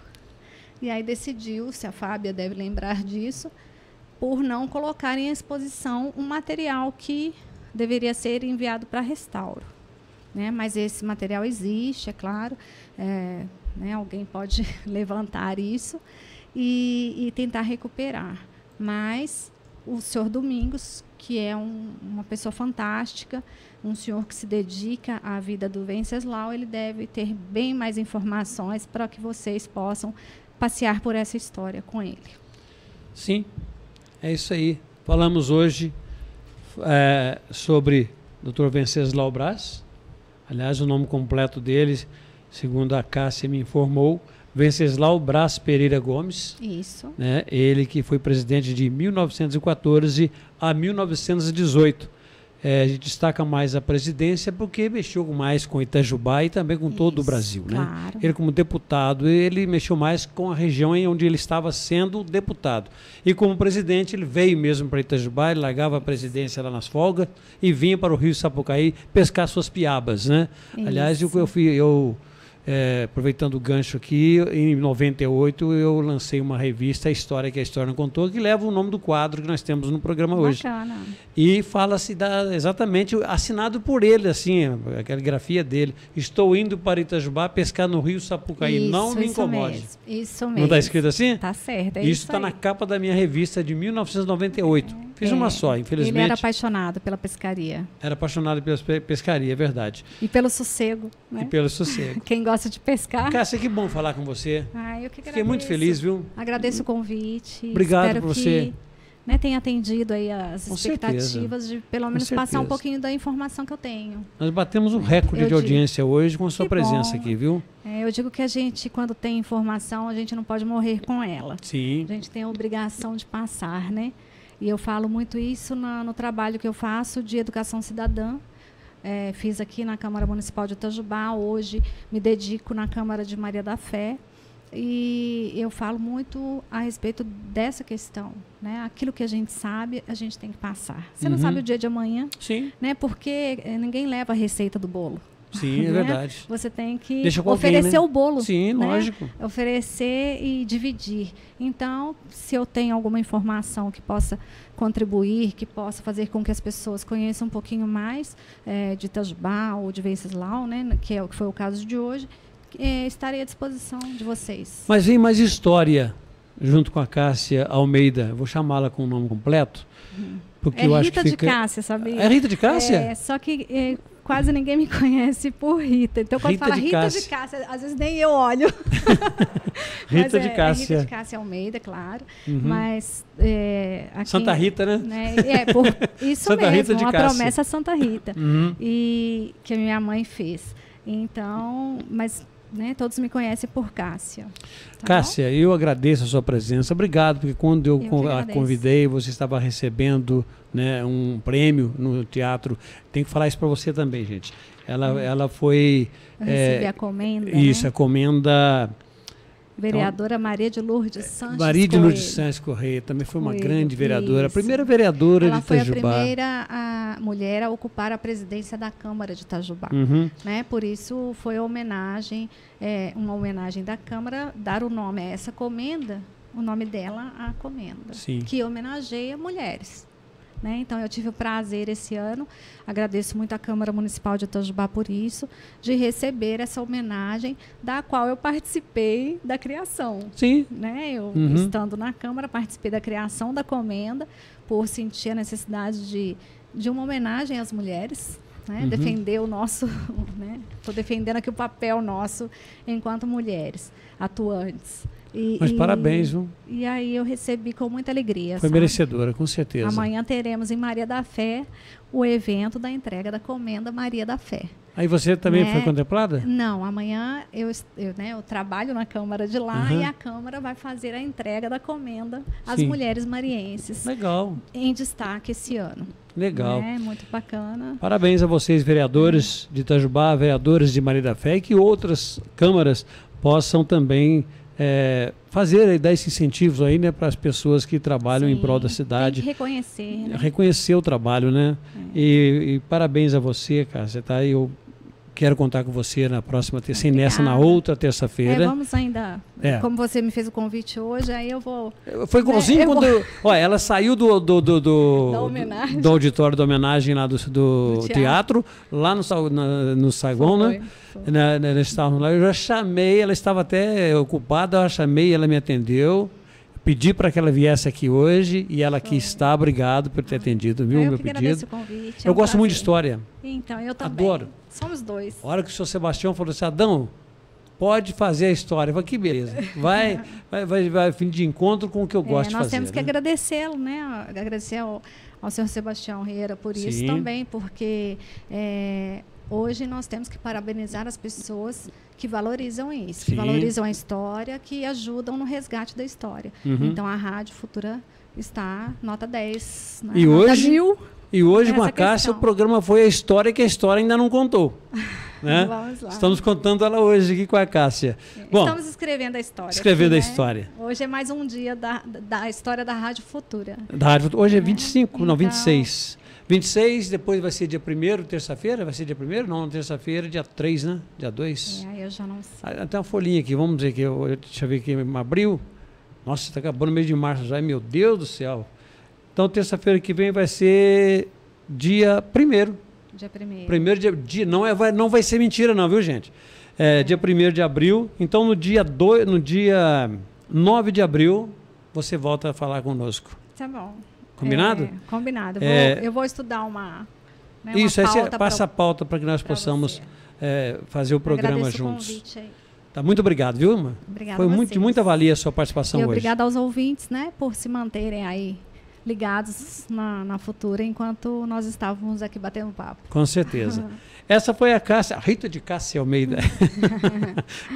E aí decidiu-se, a Fábia deve lembrar disso, por não colocar em exposição um material que deveria ser enviado para restauro, né? Mas esse material existe, é claro, né? Alguém pode levantar isso e tentar recuperar. Mas o senhor Domingos, que é uma pessoa fantástica, um senhor que se dedica à vida do Venceslau, ele deve ter bem mais informações para que vocês possam passear por essa história com ele. Sim, é isso aí. Falamos hoje sobre Dr. Venceslau Braz. Aliás, o nome completo dele, segundo a Cássia me informou, Venceslau Braz Pereira Gomes. Isso. Né? Ele que foi presidente de 1914 a 1918. A gente destaca mais a presidência porque mexeu mais com Itajubá e também com todo o Brasil, né? Claro. Ele, como deputado, ele mexeu mais com a região em onde ele estava sendo deputado. E como presidente, ele veio mesmo para Itajubá, ele largava a presidência lá nas folgas e vinha para o Rio Sapucaí pescar suas piabas, né? Isso. Aliás, aproveitando o gancho aqui, em 98 eu lancei uma revista, A História que a História Não Contou, que leva o nome do quadro que nós temos no programa hoje. Bacana. E fala-se exatamente, assinado por ele, assim, a caligrafia dele. Estou indo para Itajubá pescar no Rio Sapucaí, não me incomode. Isso mesmo. Não está escrito assim? Está certo, isso está na capa da minha revista de 1998. Fiz uma só, infelizmente. Ele era apaixonado pela pescaria. Era apaixonado pela pescaria, é verdade. E pelo sossego, né? E pelo sossego. Quem gosta de pescar. Cássia, que bom falar com você. Eu que agradeço. Fiquei muito feliz, viu? Agradeço o convite. Obrigado Espero por você. Que, tenha atendido aí as Com expectativas certeza. de pelo menos passar um pouquinho da informação que eu tenho. Nós batemos um recorde de audiência hoje com a sua presença aqui, viu? Eu digo que a gente, quando tem informação, a gente não pode morrer com ela. Sim. A gente tem a obrigação de passar, né? E eu falo muito isso no trabalho que eu faço de educação cidadã. Fiz aqui na Câmara Municipal de Itajubá, hoje me dedico na Câmara de Maria da Fé, e eu falo muito a respeito dessa questão, né? Aquilo que a gente sabe, a gente tem que passar. Você não sabe o dia de amanhã, sim, né? Porque ninguém leva a receita do bolo. Sim, é verdade. Você tem que alguém, oferecer né? o bolo. Sim, né? lógico. Oferecer e dividir. Então, se eu tenho alguma informação que possa contribuir, que possa fazer com que as pessoas conheçam um pouquinho mais de Itajubá ou de Venceslau, né? Que foi o caso de hoje, estarei à disposição de vocês. Mas vem mais história junto com a Cássia Almeida. Vou chamá-la com o nome completo. Porque eu acho que Rita de Cássia, sabia? É Rita de Cássia? Só que quase ninguém me conhece por Rita. Então, quando fala Rita de Cássia, às vezes nem eu olho. Rita de Cássia. Rita de Cássia Almeida, claro. Uhum. Mas aqui, Santa Rita, né? Por isso Santa mesmo, Rita de uma Cássia. promessa Santa Rita. Uhum. E que a minha mãe fez. Então, mas todos me conhecem por Cássia. Tá Cássia, bom? eu agradeço a sua presença. Obrigado, porque quando eu a agradeço. convidei, você estava recebendo um prêmio no teatro. Tem que falar isso para você também, gente. Ela foi... Eu recebi a comenda. Isso, a comenda... Vereadora Maria de Lourdes Sanches Maria de Lourdes Sanches Correia também foi uma grande vereadora, a primeira vereadora de Itajubá. Ela foi a primeira mulher a ocupar a presidência da Câmara de Itajubá. Uhum. Por isso foi uma homenagem da Câmara, dar o nome a essa comenda, o nome dela à comenda, Sim. que homenageia mulheres. Então, eu tive o prazer esse ano, agradeço muito à Câmara Municipal de Itajubá por isso, de receber essa homenagem, da qual eu participei da criação. Sim. Eu, estando na Câmara, participei da criação da comenda, por sentir a necessidade de uma homenagem às mulheres, defender o nosso... Estou defendendo aqui o papel nosso enquanto mulheres atuantes. Mas parabéns, viu? E aí eu recebi com muita alegria. Foi merecedora, com certeza. Amanhã teremos em Maria da Fé o evento da entrega da comenda Maria da Fé. Aí você também foi contemplada? Não, amanhã eu trabalho na Câmara de lá e a Câmara vai fazer a entrega da comenda às mulheres marienses. Legal. Em destaque esse ano. Legal. Muito bacana. Parabéns a vocês, vereadores de Itajubá, vereadores de Maria da Fé, e que outras câmaras possam também dar esses incentivos aí, para as pessoas que trabalham em prol da cidade. Tem que reconhecer, Reconhecer o trabalho, né? E parabéns a você, Cássia, tá? Eu quero contar com você na próxima terça, na outra terça-feira. Vamos ainda, como você me fez o convite hoje, aí eu vou... Foi igualzinho quando... ela saiu do auditório da homenagem lá do teatro, lá no saguão, né? Nós estávamos lá, eu já chamei, ela estava até ocupada, eu chamei, ela me atendeu, pedi para que ela viesse aqui hoje e ela aqui está. Obrigado por ter atendido, viu, meu pedido. O convite, eu gosto muito de história. Então, eu também. Adoro. Somos dois. A hora que o senhor Sebastião falou assim, Adão, pode fazer a história. Eu falei, que beleza. Vai fim de encontro com o que eu gosto de fazer. Nós temos que agradecê-lo, agradecer ao senhor Sebastião Rieira por isso também, porque hoje nós temos que parabenizar as pessoas que valorizam isso, que valorizam a história, que ajudam no resgate da história. Então, a Rádio Futura está nota 10, e nota hoje, 1000. E hoje, com a Cássia, o programa foi a história que a história ainda não contou. Vamos lá. Estamos contando ela hoje aqui com a Cássia. Bom, estamos escrevendo a história. Escrevendo a história. Hoje é mais um dia da história da Rádio Futura. Hoje é 25, não, 26. 26, depois vai ser dia 1º, terça-feira? Vai ser dia 1º? Não, terça-feira, dia 3, né? Dia 2. Eu já não sei. Tem uma folhinha aqui, vamos dizer que deixa eu ver aqui, abril. Nossa, está acabando o mês de março já, meu Deus do céu. Então, terça-feira que vem vai ser dia 1º. Dia 1º. Primeiro dia não vai ser mentira não, viu, gente? Dia 1º de abril. Então, no dia 9 de abril, você volta a falar conosco. Tá bom. Combinado? Combinado. Eu vou estudar uma isso, aí você pauta passa a pauta para que nós possamos fazer o programa juntos. O convite aí. Tá, muito obrigado, viu, irmã? Obrigada. Foi muita valia a sua participação hoje. Obrigada aos ouvintes, por se manterem aí ligados na Futura, enquanto nós estávamos aqui batendo papo. Com certeza. Essa foi a Cássia, a Rita de Cássia Almeida.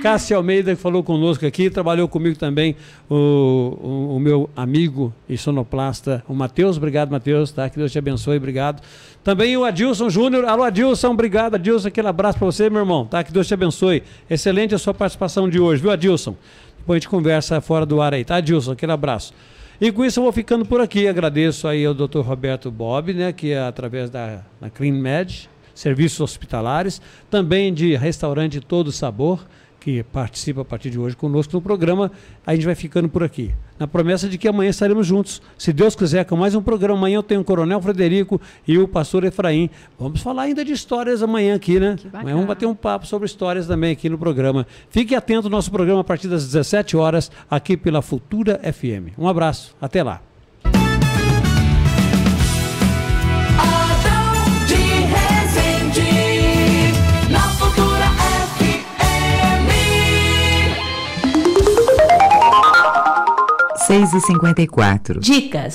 Cássia Almeida, que falou conosco aqui, trabalhou comigo também o meu amigo e sonoplasta, o Matheus. Obrigado, Matheus, tá? Que Deus te abençoe, obrigado. Também o Adilson Júnior. Alô, Adilson, obrigado, Adilson, aquele abraço para você, meu irmão, tá? Que Deus te abençoe. Excelente a sua participação de hoje, viu, Adilson? Depois a gente conversa fora do ar aí, tá, Adilson? Aquele abraço. E com isso eu vou ficando por aqui. Agradeço aí ao Dr. Roberto Bob, que é através da Clean Med, serviços hospitalares, também de restaurante Todo Sabor, que participa a partir de hoje conosco no programa. A gente vai ficando por aqui, na promessa de que amanhã estaremos juntos, se Deus quiser, com mais um programa. Amanhã eu tenho o Coronel Frederico e o Pastor Efraim. Vamos falar ainda de histórias amanhã aqui, né? Amanhã vamos bater um papo sobre histórias também aqui no programa. Fique atento ao nosso programa a partir das 17 horas, aqui pela Futura FM. Um abraço, até lá. Adão de Resende. 6h54. Dicas.